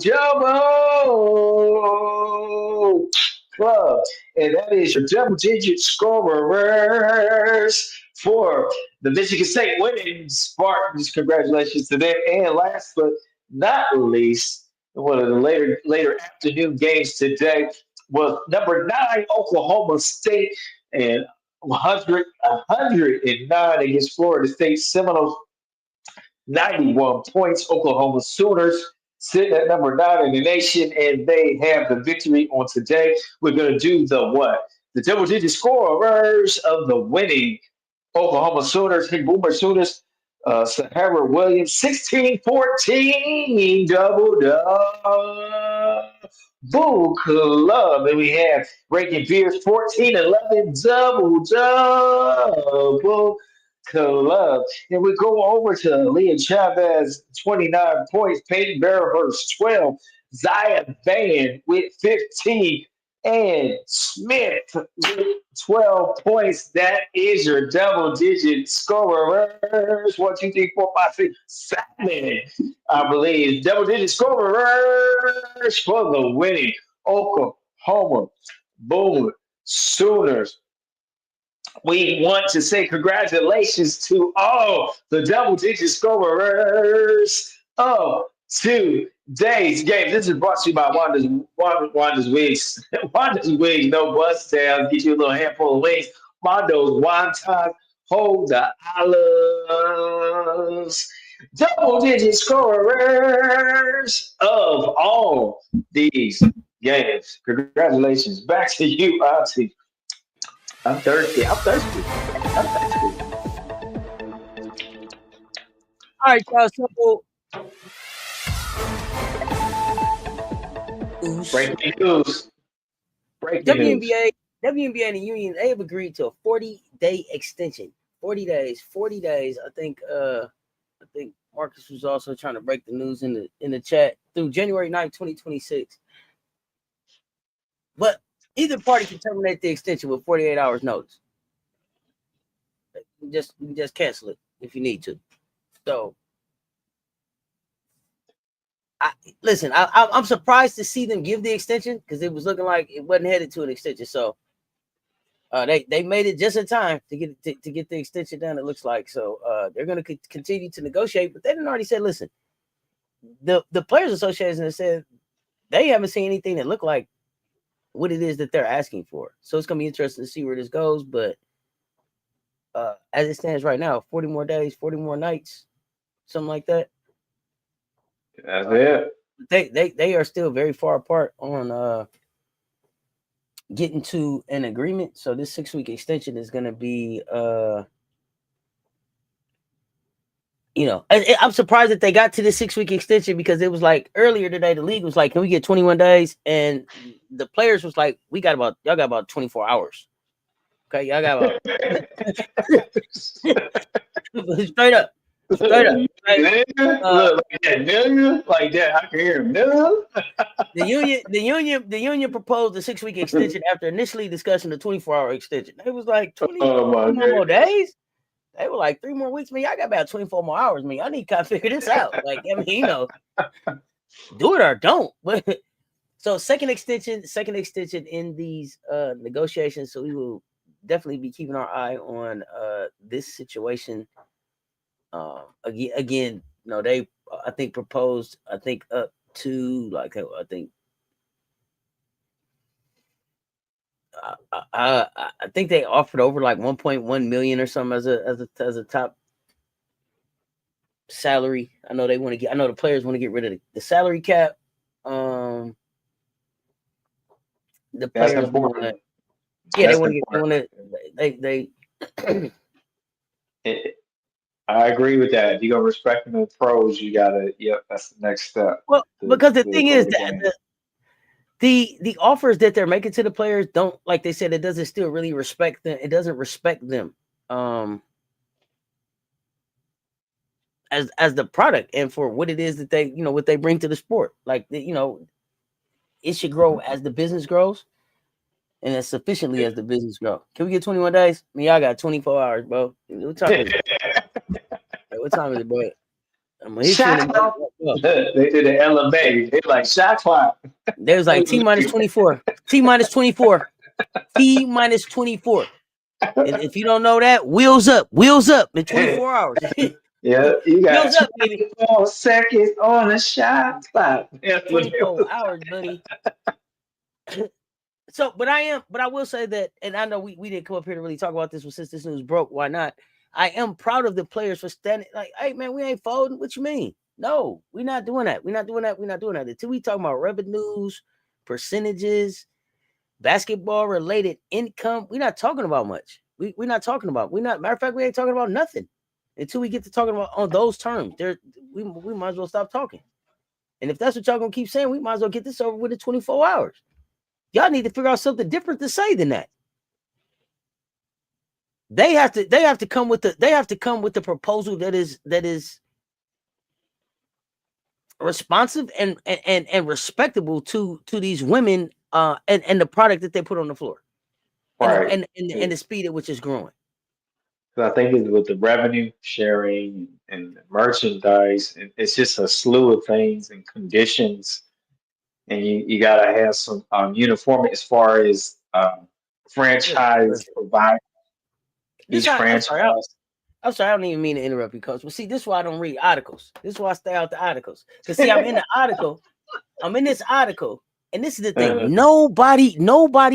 club. And that is your double digit scorers for the Michigan State winning Spartans. Congratulations to them. And last but not least, one of the later afternoon games today was number 9 Oklahoma State and 109 against Florida State Seminoles. 91 points. Oklahoma Sooners sitting at number 9 in the nation, and they have the victory on today. We're going to do the what? The double-digit scorers of the winning Oklahoma Sooners. Hey, Boomer Sooners. Sahara Williams, 16-14, double club. And we have Reagan Beers, 14-11, double club. And we go over to Leah Chavez, 29 points, Peyton Barrowhurst, 12, Zion Van with 15, and Smith with 12 points. That is your double-digit scorers. 1, 2, 3, 4, 5, 6, 7, I believe. Double-digit scorers for the winning Oklahoma Boomer Sooners. We want to say congratulations to all the double-digit scorers of today's game. This is brought to you by Wanda's Wigs. Wanda's Wigs, no bust down. Get you a little handful of wings. Mondo's Wonton, hold the olives. Double-digit scorers of all these games. Congratulations. Back to you, Auntie. I'm thirsty. All right, y'all. So breaking news. WNBA and the Union, they have agreed to a 40-day extension. 40 days. I think Marcus was also trying to break the news in the chat through January 9th, 2026. But either party can terminate the extension with 48 hours notice. Just cancel it if you need to. So, I'm surprised to see them give the extension because it was looking like it wasn't headed to an extension. So, they made it just in time to get the extension done. It looks like so. They're going to continue to negotiate, but they didn't already said, listen, the Players Association has said they haven't seen anything that looked like what it is that they're asking for. So it's going to be interesting to see where this goes. But as it stands right now, 40 more days, 40 more nights, something like that. That's it. They are still very far apart on getting to an agreement. So this 6-week extension is going to be, I'm surprised that they got to this 6-week extension because it was like earlier today, the league was like, can we get 21 days? And the players was like, y'all got about 24 hours. Okay. Y'all got about straight up. Straight up. Like, Look like that, nigga. Like that. I can hear him, nigga. the union proposed a 6-week extension after initially discussing the 24-hour extension. It was like 20 Oh my more goodness. days. They were like 3 more weeks. I got about 24 more hours. I need to kind of figure this out. Like, do it or don't. But so second extension in these negotiations. So we will definitely be keeping our eye on this situation. Again, they I think proposed up to like I think I think they offered over like 1.1 million or something as a top salary. I know the players want to get rid of the salary cap. The That's players important. they want to I agree with that. If you're gonna respect the pros, you gotta. Yep, that's the next step. well, because the thing is the game. that the offers that they're making to the players don't, like they said, it doesn't still really respect them. It doesn't respect them as the product and for what it is that they what they bring to the sport. Like it should grow as the business grows and as sufficiently as the business grows. Can we get 21 days? I got 24 hours, bro. What time is it? What time is it, bro? I'm gonna hit you in the They did the LMA. They like shot clock. They was like T minus 24. T minus 24. T minus 24. And if you don't know that, wheels up in 24 hours. Yeah, you got wheels up, baby. 4 seconds on a shot clock. 24 hours, buddy. So, but I will say that, and I know we didn't come up here to really talk about this, but since this news broke, why not? I am proud of the players for standing like, hey man, we ain't folding. What you mean? No, we're not doing that. We're not doing that. Until we talking about revenues, percentages, basketball related income, we're not talking about much. We're not talking about. Matter of fact, we ain't talking about nothing until we get to talking about on those terms. We might as well stop talking. And if that's what y'all gonna keep saying, we might as well get this over with in 24 hours. Y'all need to figure out something different to say than that. They have to come with the proposal that is responsive and respectable to these women and the product that they put on the floor. Right. And the speed at which it's growing. So I think it's with the revenue sharing and the merchandise, it's just a slew of things and conditions. And you got to have some uniformity as far as franchise provider. Each franchise. I'm sorry, I don't even mean to interrupt you, Coach. But see, this is why I don't read articles. This is why I stay out the articles. Because see, I'm in the article. I'm in this article, and this is the thing. Nobody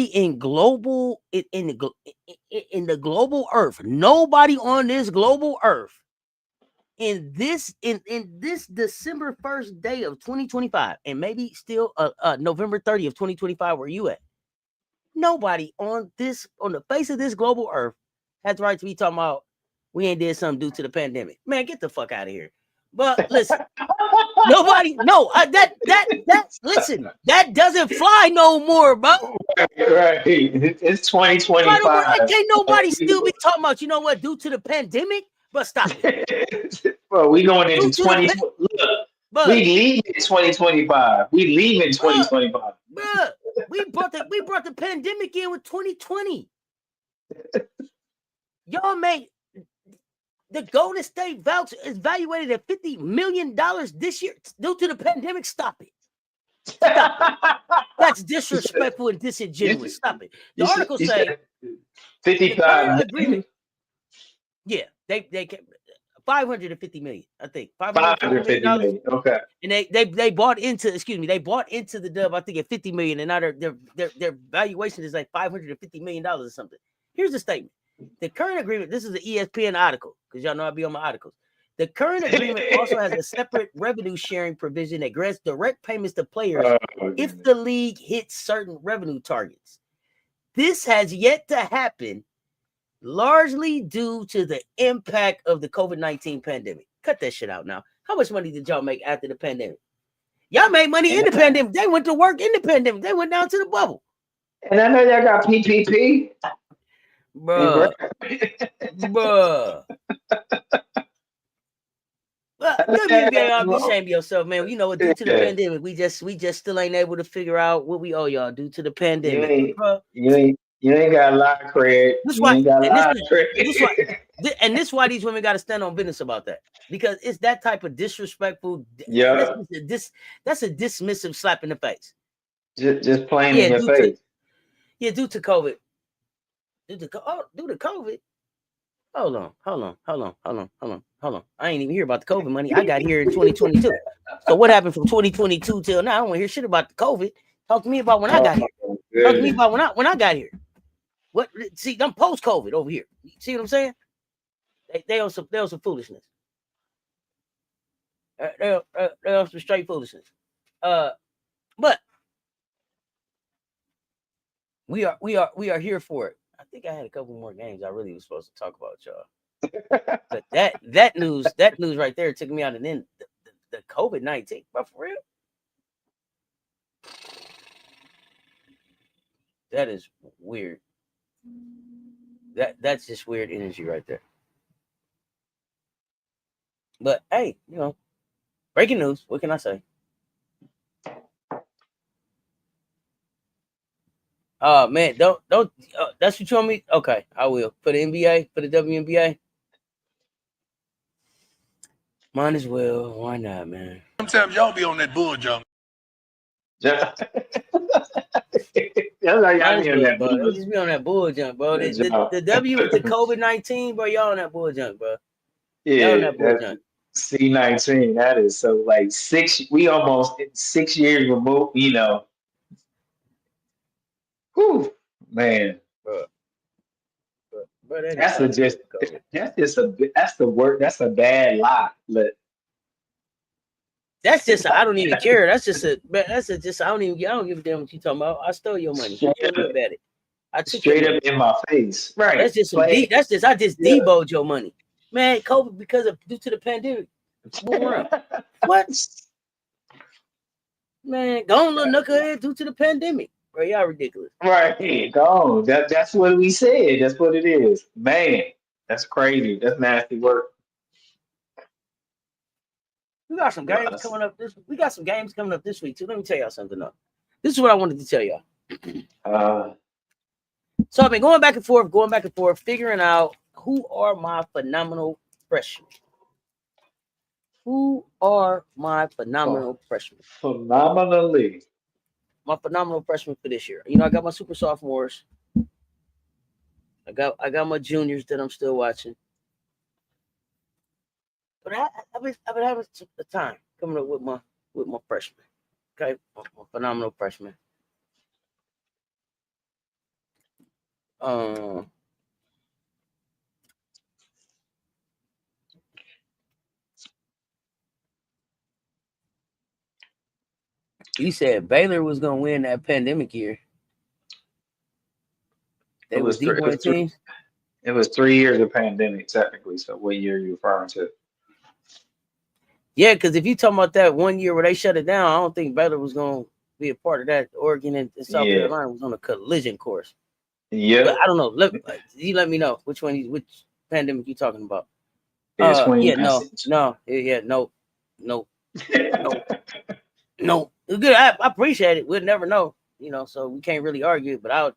in global in the global earth. Nobody on this global earth in this December 1st day of 2025, and maybe still November 30th of 2025, where you at? Nobody on the face of this global earth has the right to be talking about we ain't did something due to the pandemic. Man, get the fuck out of here. But listen, nobody, no, listen, that doesn't fly no more, bro. Right. It's 2025. Can't nobody still be talking about, you know what, due to the pandemic? But stop it. Well, we going into 2020. Look, we leaving 2025. We leaving 2025. Bruh, we brought the pandemic in with 2020. Y'all made the Golden State voucher is valuated at $50 million this year due to the pandemic. Stop it. Stop it. That's disrespectful and disingenuous. Stop it. The article say 55 agreement. Yeah, they 550 million, I think. 550 million. Okay. And they bought into the dub, I think, at 50 million, and now their valuation is like $550 million or something. Here's the statement. The current agreement, this is the ESPN article, because y'all know I be on my articles. The current agreement also has a separate revenue sharing provision that grants direct payments to players if the league hits certain revenue targets. This has yet to happen, largely due to the impact of the COVID-19 pandemic. Cut that shit out now. How much money did y'all make after the pandemic? Y'all made money in the pandemic. They went to work in the pandemic. They went down to the bubble. And I know y'all got PPP. Bruh. WNBA, y'all be ashamed of yourself, man. You know what? Due to the pandemic, we just still ain't able to figure out what we owe y'all due to the pandemic. You ain't got a lot of credit. You ain't got a lot of credit. And this why these women got to stand on business about that, because it's that type of disrespectful. Yeah, that's a dismissive slap in the face. Just plain in your face. Due to COVID. Due to COVID. Hold on. I ain't even hear about the COVID money. I got here in 2022. So what happened from 2022 till now? I don't want to hear shit about the COVID. Talk to me about when I got here. Talk to me about when I got here. What? See, I'm post COVID over here. You see what I'm saying? They on some foolishness. They on some straight foolishness. But we are here for it. I think I had a couple more games I really was supposed to talk about, y'all. But that news right there took me out. And then the COVID-19, but for real, that is weird. That's just weird energy right there. But hey, breaking news. What can I say? Man, don't. That's what you want me. Okay, I will for the NBA, for the WNBA. Might as well. Why not, man? Sometimes y'all be on that bull junk. That's like y'all be on that bro. Y'all just be on that bull junk, bro. The COVID-19, bro. Y'all on that bull junk, bro. Yeah, y'all on that bull junk. C19. That is so like 6. We almost 6 years removed. Whew, man. Bro, that's the word. That's a bad lie. That's just I don't even care. That's just I don't give a damn what you talking about. I stole your money. Don't worry about it. I took straight up in my face. Right. That's just I just deboed your money. Man, COVID due to the pandemic. What? Man, go on, little knucklehead, due to the pandemic. Bro, y'all ridiculous. Right. Go on. That's what we said. That's what it is. Man, that's crazy. That's nasty work. We got some games coming up this week too. Let me tell y'all something though. This is what I wanted to tell y'all. So I've been going back and forth, figuring out who are my phenomenal freshmen. Who are my phenomenal freshmen? Phenomenally. My phenomenal freshmen for this year. I got my super sophomores. I got my juniors that I'm still watching. But I've been having a time coming up with my freshmen. Okay, my phenomenal freshmen. You said Baylor was gonna win that pandemic year. They was D1 teams. It was 3 years of pandemic technically. So what year are you referring to? Yeah, because if you talking about that 1 year where they shut it down, I don't think Baylor was gonna be a part of that. Oregon and South Carolina was on a collision course. Yeah, but I don't know. You let me know which pandemic you talking about. No. Good. I appreciate it. We'll never know, so we can't really argue. But I'll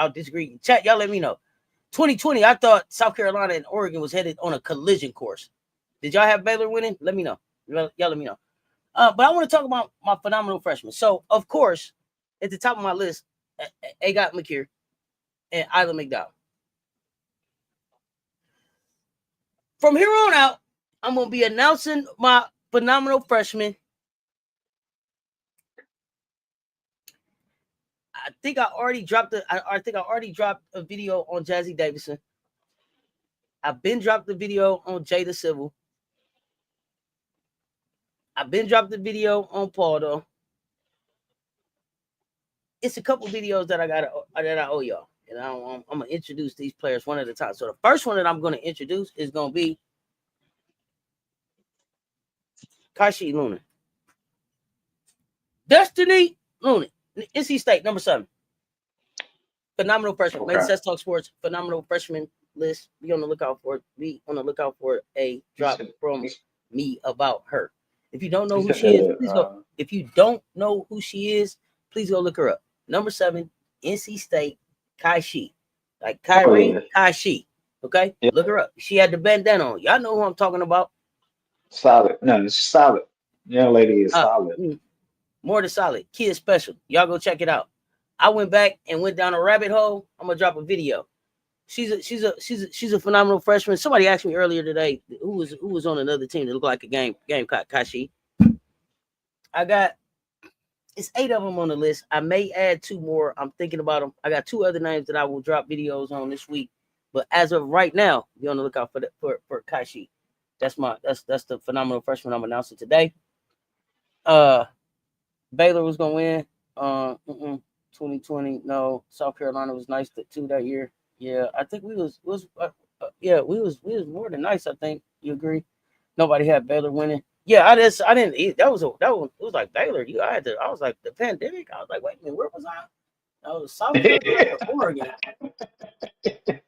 disagree. Chat, y'all let me know. 2020, I thought South Carolina and Oregon was headed on a collision course. Did y'all have Baylor winning? Let me know. Y'all let me know. But I want to talk about my phenomenal freshmen. So, of course, at the top of my list, Agot McKeer and Isla McDowell. From here on out, I'm going to be announcing my phenomenal freshmen. I think I already dropped a video on Jazzy Davison. I've been dropped the video on Jada Civil. I've been dropped the video on Paul though. It's a couple videos that I owe y'all, and I'm gonna introduce these players one at a time. So the first one that I'm gonna introduce is gonna be Kashi Luna, Destiny Luna, NC State, number 7. Phenomenal freshman. Okay. Let's Talk Sports. Phenomenal freshman list. Be on the lookout for a drop from me about her. If you don't know He who said, she is, please go. If you don't know who she is, please go look her up. Number 7, NC State, Kai Shi. Like Kyrie, yeah. Kai Shi. Okay? Yeah. Look her up. She had the bandana on. Y'all know who I'm talking about. Solid. No, it's solid. Young lady is Uh, solid. More than solid. Kid special. Y'all go check it out. I went back and went down a rabbit hole. I'm gonna drop a video. She's a phenomenal freshman. Somebody asked me earlier today who was on another team that looked like a Gamecock. Kashi. It's 8 of them on the list. I may add 2 more. I'm thinking about them. I got 2 other names that I will drop videos on this week. But as of right now, be on the lookout for Kashi. That's the phenomenal freshman I'm announcing today. Baylor was gonna win. 2020. No, South Carolina was nice too that year. Yeah, I think we was more than nice. I think you agree. Nobody had Baylor winning. Yeah, I didn't. It was like Baylor. I was like the pandemic. I was like, wait a minute, where was I? I was South Carolina, Oregon.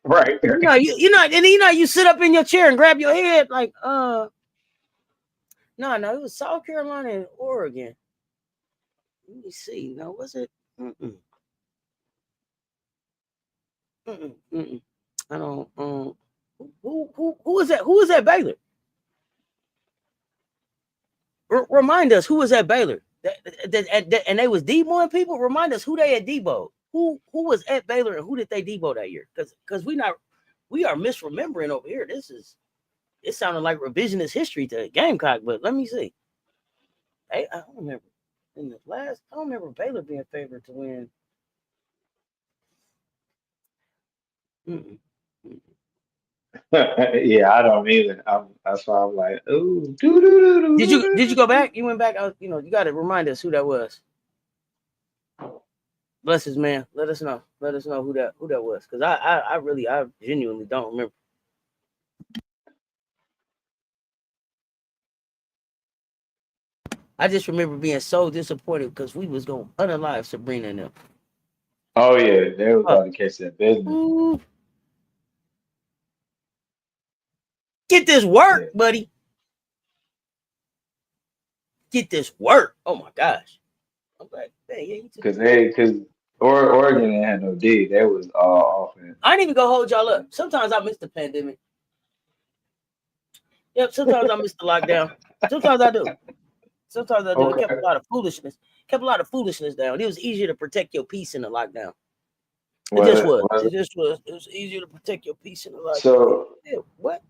Right. You sit up in your chair and grab your head like, no, it was South Carolina and Oregon. Let me see. No, was it? I don't. Who was that? Who was at Baylor? Remind us who was at Baylor. And they was deboing people. Remind us who they had debo. Who was at Baylor and who did they debo that year? Because we are misremembering over here. It sounded like revisionist history to Gamecock. But let me see. I don't remember I don't remember Baylor being favored to win. Yeah, I don't either. That's why I'm like, ooh. Did you go back? You went back. You got to remind us who that was. Bless his man. Let us know. Let us know who that was. Because I genuinely don't remember. I just remember being so disappointed because we was going to unalive Sabrina and them. Oh yeah, they was about to catch that business. Ooh. Get this work, buddy. Get this work. Oh my gosh. I'm like, hey, because Oregon had no D. That was all offense. I ain't even gonna hold y'all up. Sometimes I miss the pandemic. Yep, sometimes I miss the lockdown. Sometimes I do. Okay. It kept a lot of foolishness. Down. It was easier to protect your peace in the lockdown. It just was. It was easier to protect your peace in the lockdown. So what?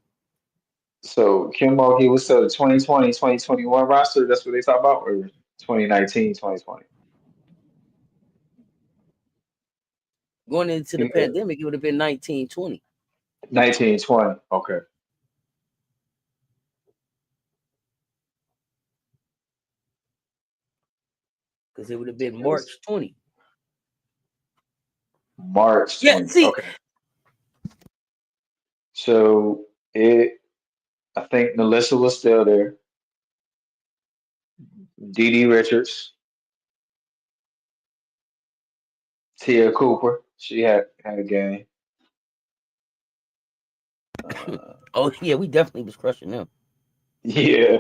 So Kim Mulkey was still the 2020, 2021 roster. That's what they talk about, or 2019, 2020. Going into the pandemic, it would have been 1920. 1920. Okay. Because it would have been March 20. March 20. Yeah, see. Okay. So I think Melissa was still there. Dee Richards. Tia Cooper. She had a game. Oh yeah, we definitely was crushing them. Yeah.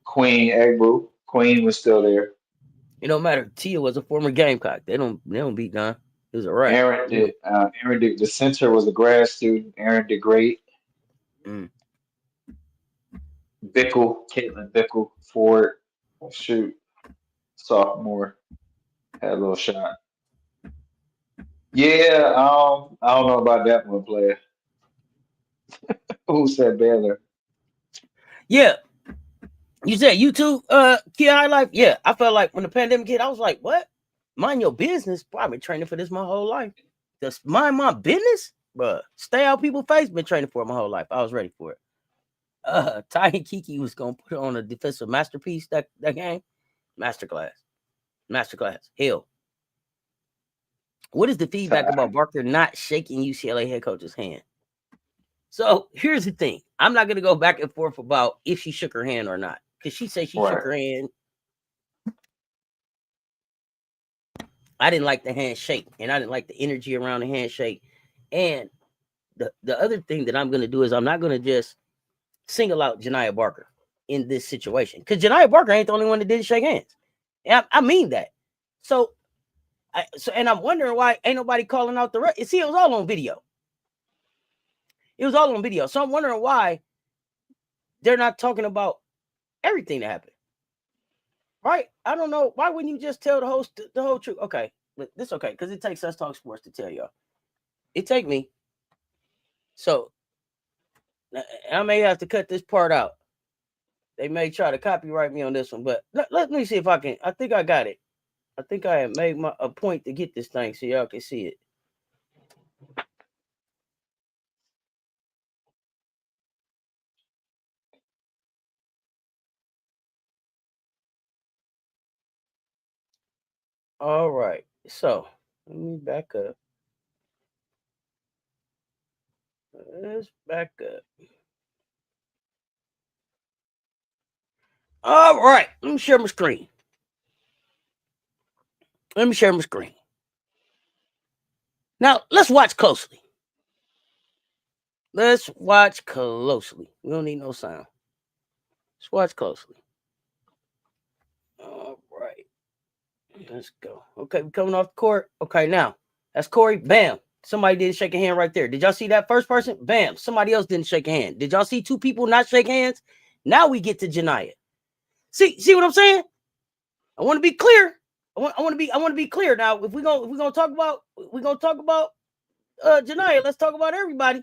Queen Egbu. Queen was still there. It don't matter. Tia was a former Gamecock. They don't beat Don. It was a wrap. Aaron did the center was a grad student. Aaron did great. Caitlin Bickle, Ford, shoot, sophomore, had a little shot. Yeah, I don't know about that one player. Who said Baylor? Yeah. You said you too, Key High Life? Yeah, I felt like when the pandemic hit, I was like, what? Mind your business. Bro, I've been training for this my whole life. Just mind my business? Bruh, stay out people's face. Been training for it my whole life. I was ready for it. Ty and Kiki was going to put on a defensive masterpiece that game. Masterclass. Hell. What is the feedback about Barker not shaking UCLA head coach's hand? So here's the thing. I'm not going to go back and forth about if she shook her hand or not. Because she said she shook her hand. I didn't like the handshake. And I didn't like the energy around the handshake. And the other thing that I'm going to do is I'm not going to just single out Janiah Barker. in this situation. Because Janiah Barker ain't the only one that didn't shake hands. And I mean that. So and I'm wondering why ain't nobody calling out the rest. See, it was all on video. It was all on video. So I'm wondering why they're not talking about everything that happened. Right? I don't know. Why wouldn't you just tell the whole truth? Okay. But this okay, because it takes Us Talk Sports to tell y'all. It take me. So I may have to cut this part out. They may try to copyright me on this one, but let me see if I can. I think I got it. I think I had made a point to get this thing so y'all can see it. All right. So let me back up. Let's back up. All right. Let me share my screen. Now, let's watch closely. Let's watch closely. We don't need no sound. Let's watch closely. All right. Let's go. Okay, we're coming off the court. Okay, now, that's Corey. Bam. Somebody didn't shake a hand right there. Did y'all see that first person? Bam. Somebody else didn't shake a hand. Did y'all see two people not shake hands? Now we get to Janiah. See what I'm saying? I want to be clear. I want to be clear. Now, if we're gonna talk about Janiah, let's talk about everybody.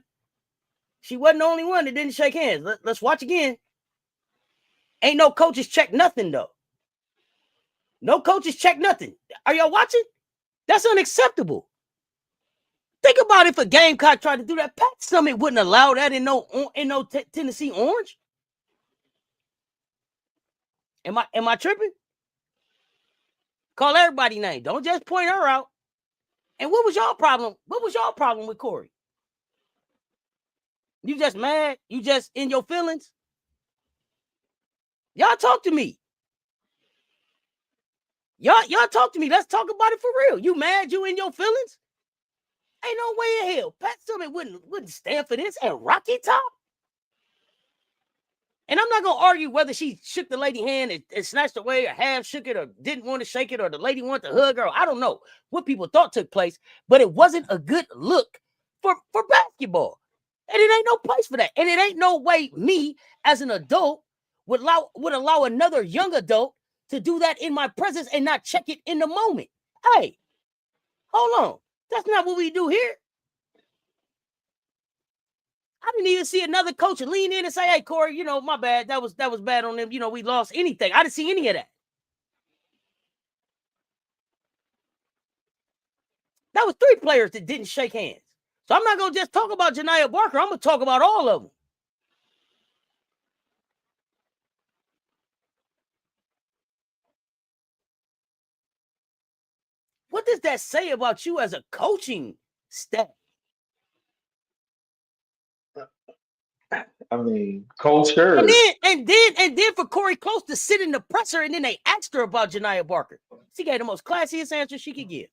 She wasn't the only one that didn't shake hands. Let's watch again. Ain't no coaches check nothing though. No coaches check nothing. Are y'all watching? That's unacceptable. Think about if a Gamecock tried to do that. Pat Summitt wouldn't allow that in no Tennessee Orange. Am I tripping? Call everybody name. Don't just point her out. And what was y'all problem? What was y'all problem with Corey? You just mad? You just in your feelings? Y'all talk to me. Y'all talk to me. Let's talk about it for real. You mad? You in your feelings? Ain't no way in hell. Pat Summitt wouldn't stand for this at Rocky Top. And I'm not going to argue whether she shook the lady hand and snatched away or half shook it or didn't want to shake it or the lady wanted to hug her. I don't know what people thought took place, but it wasn't a good look for basketball. And it ain't no place for that. And it ain't no way me as an adult would allow another young adult to do that in my presence and not check it in the moment. Hey, hold on. That's not what we do here. I didn't even see another coach lean in and say, hey, Corey, my bad. That was bad on them. We lost anything. I didn't see any of that. That was 3 players that didn't shake hands. So I'm not going to just talk about Janiah Barker. I'm going to talk about all of them. What does that say about you as a coaching staff? I mean, culture. And then for Corey Close to sit in the presser and then they asked her about Janiah Barker. She gave the most classiest answer she could give.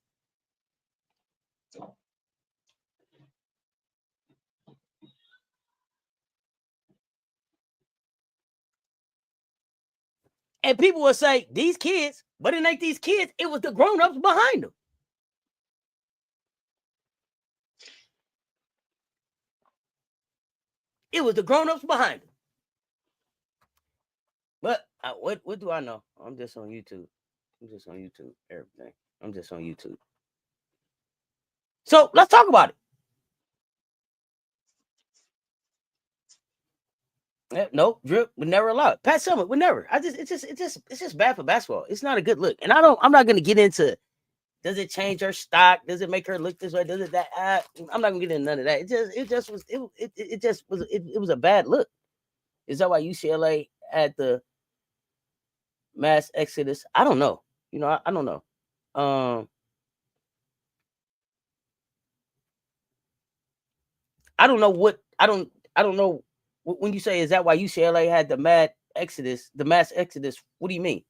And people will say, these kids, but it ain't these kids. It was the grown-ups behind them. It was the grown-ups behind them. But what do I know? I'm just on YouTube. Everything. I'm just on YouTube. So let's talk about it. No, drip would never allow it. Pat Summitt would never. It's just bad for basketball. It's not a good look. And I'm not gonna get into, does it change her stock? Does it make her look this way? Does it that? I'm not gonna get into none of that. It was a bad look. Is that why UCLA had the mass exodus? I don't know. I don't know. I don't know what I don't know when you say, is that why UCLA had the mass exodus? What do you mean?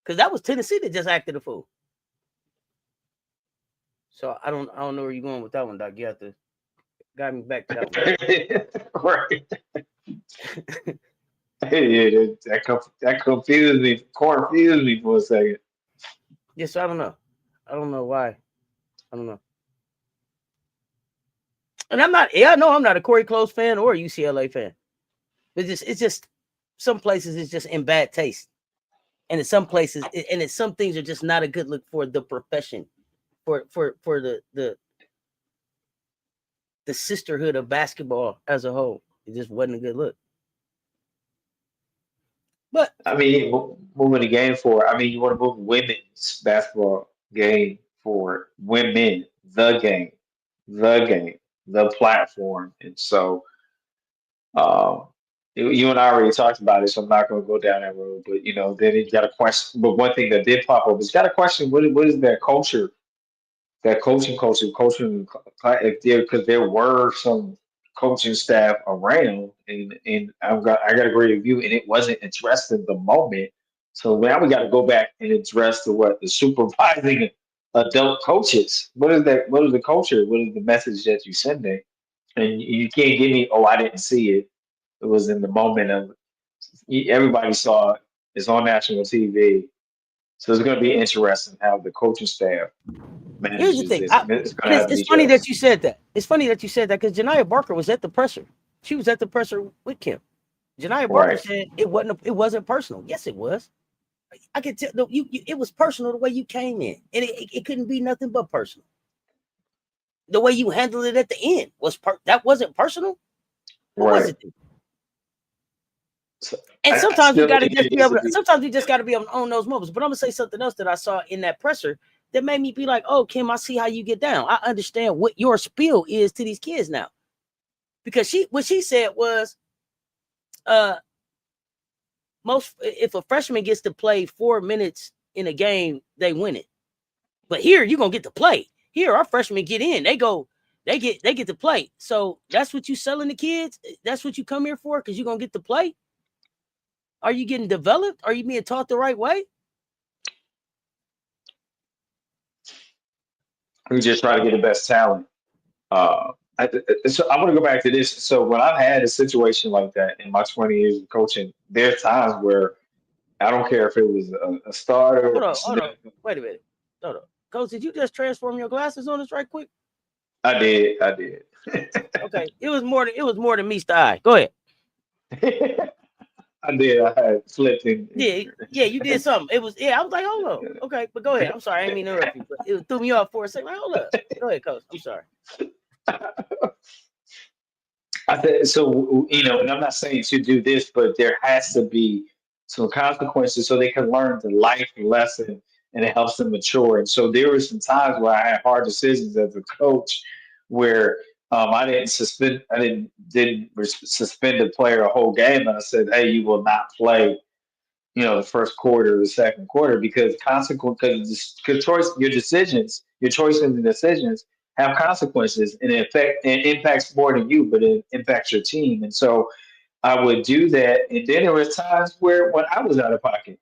Because that was Tennessee that just acted a fool. So I don't know where you're going with that one, Doc. You have to guide me back to that one. Right. Yeah, that confused me. Confused me for a second. Yes, I don't know. I don't know why. I don't know. And I'm not. Yeah, no, I'm not a Corey Close fan or a UCLA fan. It's just some places it's just in bad taste, and in some places, and in some things are just not a good look for the profession, for the sisterhood of basketball as a whole. It just wasn't a good look. But I mean, moving the game forward. I mean, you want to move women's basketball game for women, the game, the platform, and so um, you and I already talked about it, so I'm not going to go down that road. But then you got a question. But one thing that did pop up is got a question. What is that culture? That coaching if there because there were some coaching staff around and I got a great review and it wasn't addressed in the moment. So now we got to go back and address the supervising adult coaches. What is that? What is the culture? What is the message that you sending? And you can't give me, oh, I didn't see it. It was in the moment of everybody saw it. It's on national TV. So it's going to be interesting how the coaching staff here's the manages thing, this, and it's going and to it's, have to be it's funny that addressed. you said that. It's funny that you said that because Janiyah Barker was at the presser. She was at the presser with Kim. Janiyah Barker Right, said it wasn't personal. Yes, it was. I could tell. No, it was personal the way you came in, and it couldn't be nothing but personal. The way you handled it at the end that wasn't personal. What was right. it? So And I sometimes we still got to think just there be needs able to to. be Sometimes we just got to be able to own those moments. But I'm gonna say something else that I saw in that presser that made me be like, "Oh, Kim, I see how you get down. I understand what your spiel is to these kids now." Because what she said was, uh, most if a freshman gets to play 4 minutes in a game, they win it. But here you're gonna get to play. Here our freshmen get in. They get to play. So that's what you selling the kids. That's what you come here for because you're gonna get to play. Are you getting developed? Are you being taught the right way? we just try to get the best talent. So I want to go back to this. So when I've had a situation like that in my 20 years of coaching, there's times where I don't care if it was a starter, a Hold on. snip. Wait a minute. Hold on. Coach, did you just transform your glasses on us right quick? I did. Okay. It was more than meets the eye. Go ahead. I did. I had flipped in. Yeah, you did something. I was like, hold on. Okay, but go ahead. I'm sorry, I didn't mean to interrupt you, but it threw me off for a second. Like, hold up. Go ahead, Coach. I'm sorry. I said, so, and I'm not saying to do this, but there has to be some consequences so they can learn the life lesson and it helps them mature. And so there were some times where I had hard decisions as a coach where I didn't suspend a player a whole game. And I said, hey, you will not play, the first quarter, the second quarter, because because your choices and decisions have consequences and it impacts more than you, but it impacts your team. And so I would do that. And then there was times where when I was out of pocket,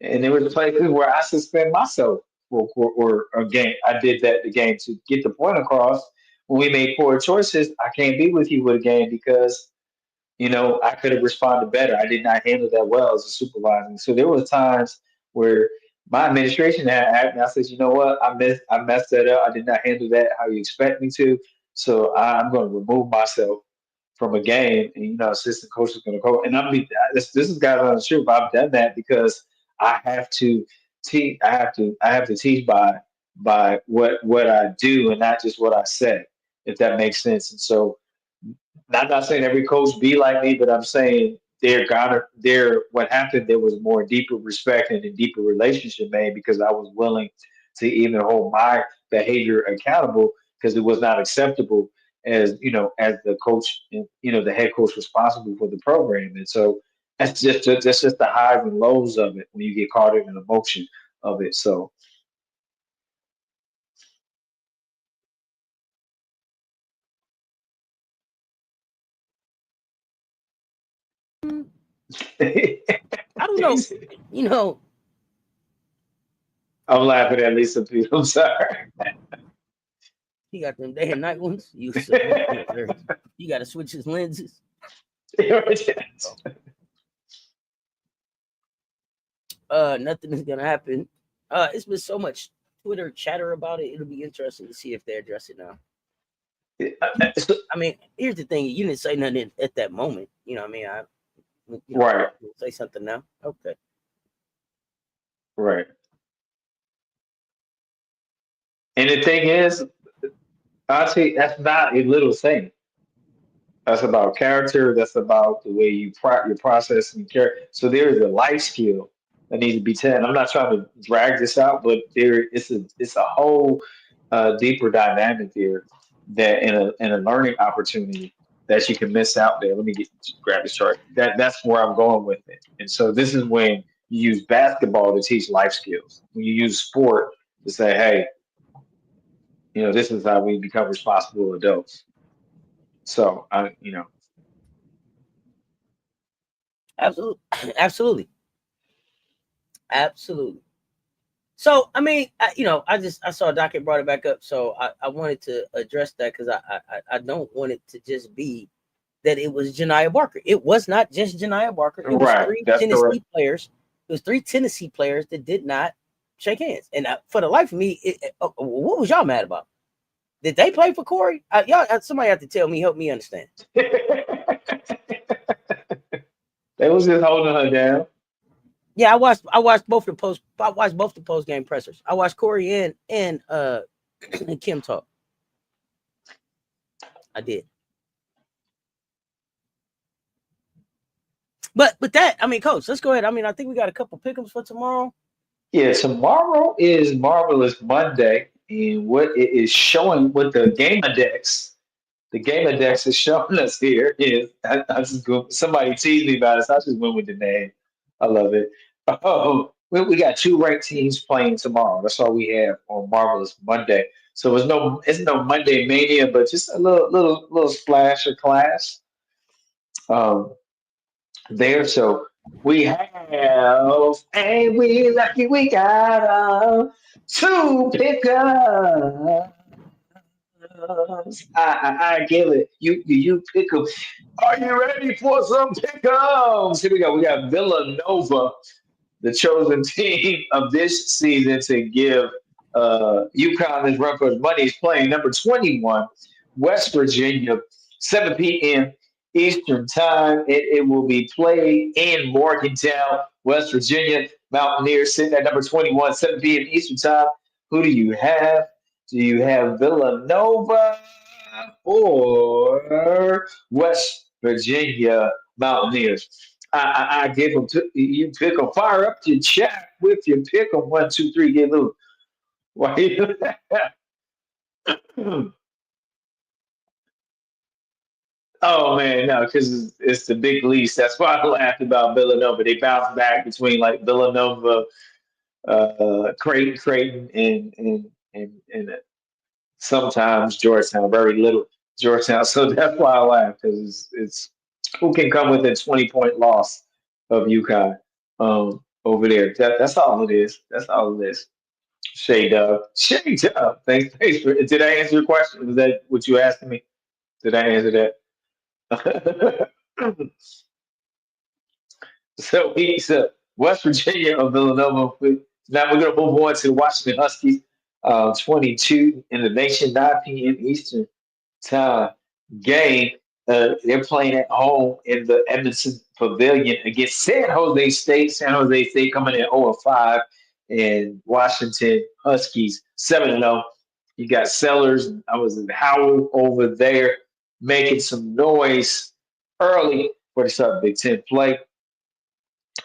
and there was places where I suspend myself for a game. I did that the game to get the point across. When we made poor choices, I can't be with you with a game because I could have responded better. I did not handle that well as a supervisor. So there was times where my administration had asked me, I said, you know what, I messed that up. I did not handle that how you expect me to. So I'm going to remove myself from a game, and assistant coach is going to coach. And this is guys on the truth. I've done that because I have to teach. I have to teach by what I do and not just what I say, if that makes sense. And so I'm not saying every coach be like me, but I'm saying what happened, there was more deeper respect and a deeper relationship made because I was willing to even hold my behavior accountable because it was not acceptable as the coach and the head coach responsible for the program. And so that's just the highs and lows of it when you get caught in an emotion of it. So I don't know. You know, I'm laughing at Lisa Pete. I'm sorry. he got them day and night ones. You got to switch his lenses. Nothing is gonna happen. It's been so much Twitter chatter about it. It'll be interesting to see if they address it now. I mean, here's the thing: you didn't say nothing at that moment. You know, what I mean, Right. Say something now. Okay. Right. And the thing is, I say that's not a little thing. That's about character. That's about the way your process and character. So there is a life skill that needs to be taught. I'm not trying to drag this out, but it's a whole deeper dynamic there that in a learning opportunity that you can miss out there. Let me grab this chart. That's where I'm going with it. And so this is when you use basketball to teach life skills. When you use sport to say, hey, this is how we become responsible adults. So Absolutely, absolutely. So I mean, I saw Docket brought it back up, so I wanted to address that because I don't want it to just be that it was Janiah Barker. It was not just Janiah Barker. It was right. three That's Tennessee correct. players. It was three Tennessee players that did not shake hands. And for the life of me, what was y'all mad about? Did they play for Corey? Somebody have to tell me, help me understand. They was just holding her down. Yeah, I watched both the post game pressers. I watched Corey and and Kim talk. I did. But that, I mean, Coach, let's go ahead. I mean, I think we got a couple pick'ems for tomorrow. Yeah, tomorrow is Marvelous Monday, and what it is showing with the Game Index, is showing us here is I just go. Somebody teased me about it, so I just went with the name. I love it. Oh, we got two ranked teams playing tomorrow. That's all we have on Marvelous Monday. So it's no Monday Mania, but just a little splash of class. Um, there. So we have, and we lucky we got two pickups. I give it. You pick them. Are you ready for some pickups? Here we go. We got Villanova, the chosen team of this season to give UConn his run for his money. He's playing number 21, West Virginia, 7 p.m. Eastern Time. It will be played in Morgantown, West Virginia. Mountaineers sitting at number 21, 7 p.m. Eastern Time. Who do you have? Do you have Villanova or West Virginia Mountaineers? I give them to you. Pick them. Fire up your chat with your pick them. 1, 2, 3. Get loose. Why? Oh man, no, because it's the big lease. That's why I laughed about Villanova. They bounce back between like Villanova, Creighton, and sometimes Georgetown. Very little Georgetown. So that's why I laugh because it's who can come within 20-point loss of UConn over there. That's all it is. That's all it is. Shade Dub. Shade Dub. Thanks for. Did I answer your question? Was that what you asked me? Did I answer that? So West Virginia or Villanova. Now we're gonna move on to the Washington Huskies. 22 in the nation, 9 p.m. Eastern time game. They're playing at home in the Edmondson Pavilion against San Jose State. San Jose State coming in 0-5, and Washington Huskies 7-0. You got Sellers. I was in Howell over there making some noise early for the start of Big Ten play.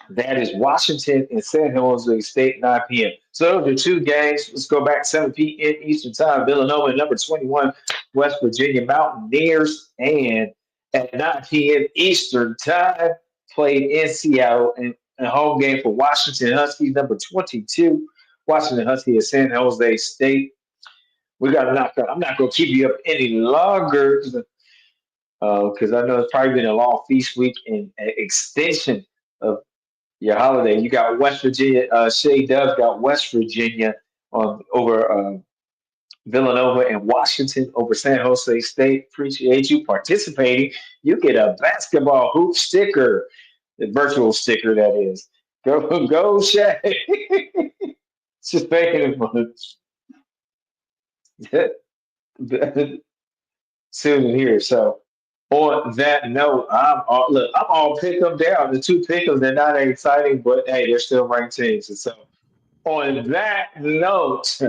That is Washington and San Jose State, 9 p.m. So those are two games. Let's go back 7 p.m. Eastern Time. Villanova, number 21, West Virginia Mountaineers. And at 9 p.m. Eastern Time, played in Seattle in a home game for Washington Huskies, number 22, Washington Huskies at San Jose State. We got to knock out. I'm not going to keep you up any longer because I know it's probably been a long feast week and an extension of your holiday. You got West Virginia. Shay Dove got West Virginia over Villanova and Washington over San Jose State. Appreciate you participating. You get a basketball hoop sticker, the virtual sticker that is. Go, Shaq. Just making it fun. Soon here. So on that note, I'm all pick them down. The two pick them, they're not exciting, but hey, they're still ranked teams. And so on that note,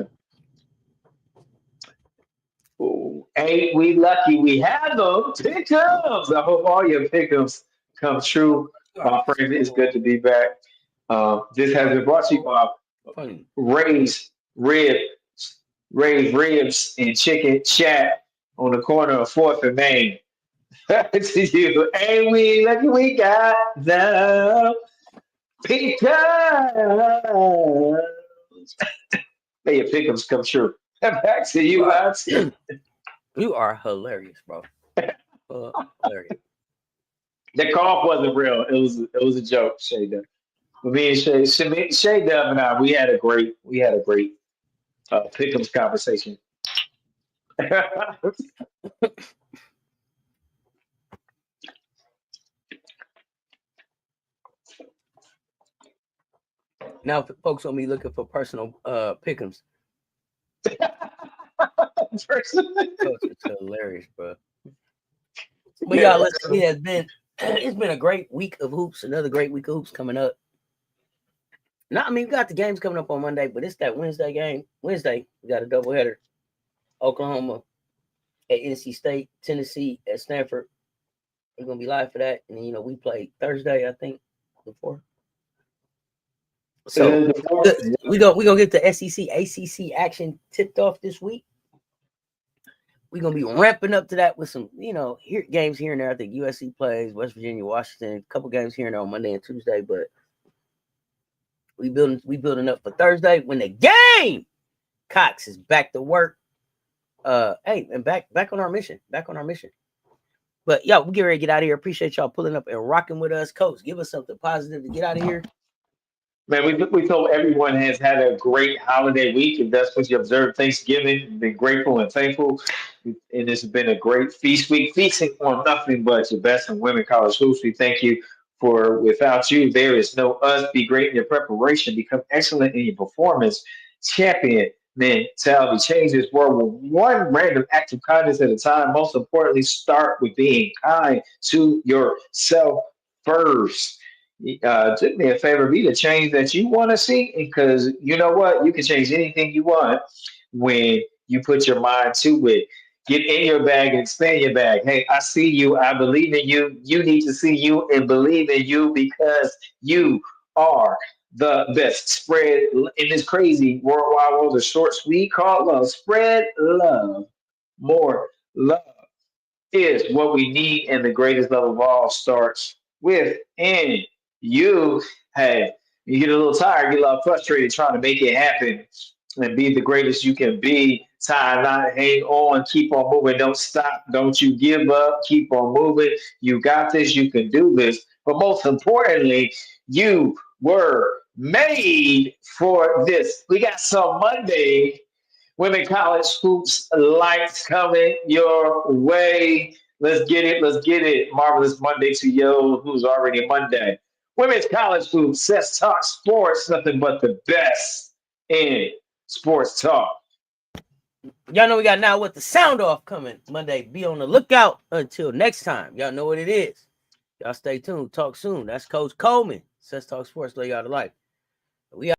ain't we lucky we have them pick'ems? I hope all your pick'ems come true. My friends, it's good to be back. This has been brought to you by Funny. Ray's Ribs and Chicken Chat on the corner of 4th and Main. To you, ain't we lucky we got the pick'ems? May your pick'ems come true. Back to you, Lance. You are hilarious, bro. Hilarious. The cough wasn't real. It was a joke, Shay Dub. But me and Shay Dub and I, we had a great pick'ems conversation. Now, if folks want me looking for personal pick'ems, it's hilarious, bro. But y'all, listen, it's been a great week of hoops. Another great week of hoops coming up. Now, I mean, we got the games coming up on Monday, but it's that Wednesday game. Wednesday, we got a doubleheader. Oklahoma at NC State, Tennessee at Stanford. We're gonna be live for that, and then we play Thursday, I think, before. So we gonna get the SEC ACC action tipped off this week. We're gonna be ramping up to that with some, games here and there. I think USC plays West Virginia, Washington, a couple games here and there on Monday and Tuesday, but we building up for Thursday when the game. Cox is back to work. Hey, and back on our mission. But yeah, we get ready to get out of here. Appreciate y'all pulling up and rocking with us. Coach, give us something positive to get out of here. Man, we hope everyone has had a great holiday week. If that's what you observed Thanksgiving, been grateful and thankful. And this has been a great feast week, feasting on nothing but your best in women college hoops. We thank you for without you, there is no us. Be great in your preparation, become excellent in your performance, champion mentality. Change this world with one random act of kindness at a time. Most importantly, start with being kind to yourself first. Do me a favor, be the change that you want to see, because you know what? You can change anything you want when you put your mind to it. Get in your bag and expand your bag. Hey, I see you. I believe in you. You need to see you and believe in you, because you are the best. Spread in this crazy worldwide world of shorts we call love. Spread love. More love is what we need, and the greatest love of all starts within you. Hey, you get a little tired, get a little frustrated trying to make it happen and be the greatest you can be. Tie not, hang on, keep on moving, don't stop, don't you give up, keep on moving. You got this, you can do this. But most importantly, you were made for this. We got some Monday Women College Hoops lights coming your way. Let's get it. Marvelous Monday to you, who's already Monday. Women's College Hoops, Let's Talk Sports, nothing but the best in sports talk. Y'all know we got Now With the Sound Off coming Monday. Be on the lookout until next time. Y'all know what it is. Y'all stay tuned. Talk soon. That's Coach Coleman. Let's Talk Sports. Lay y'all to life. We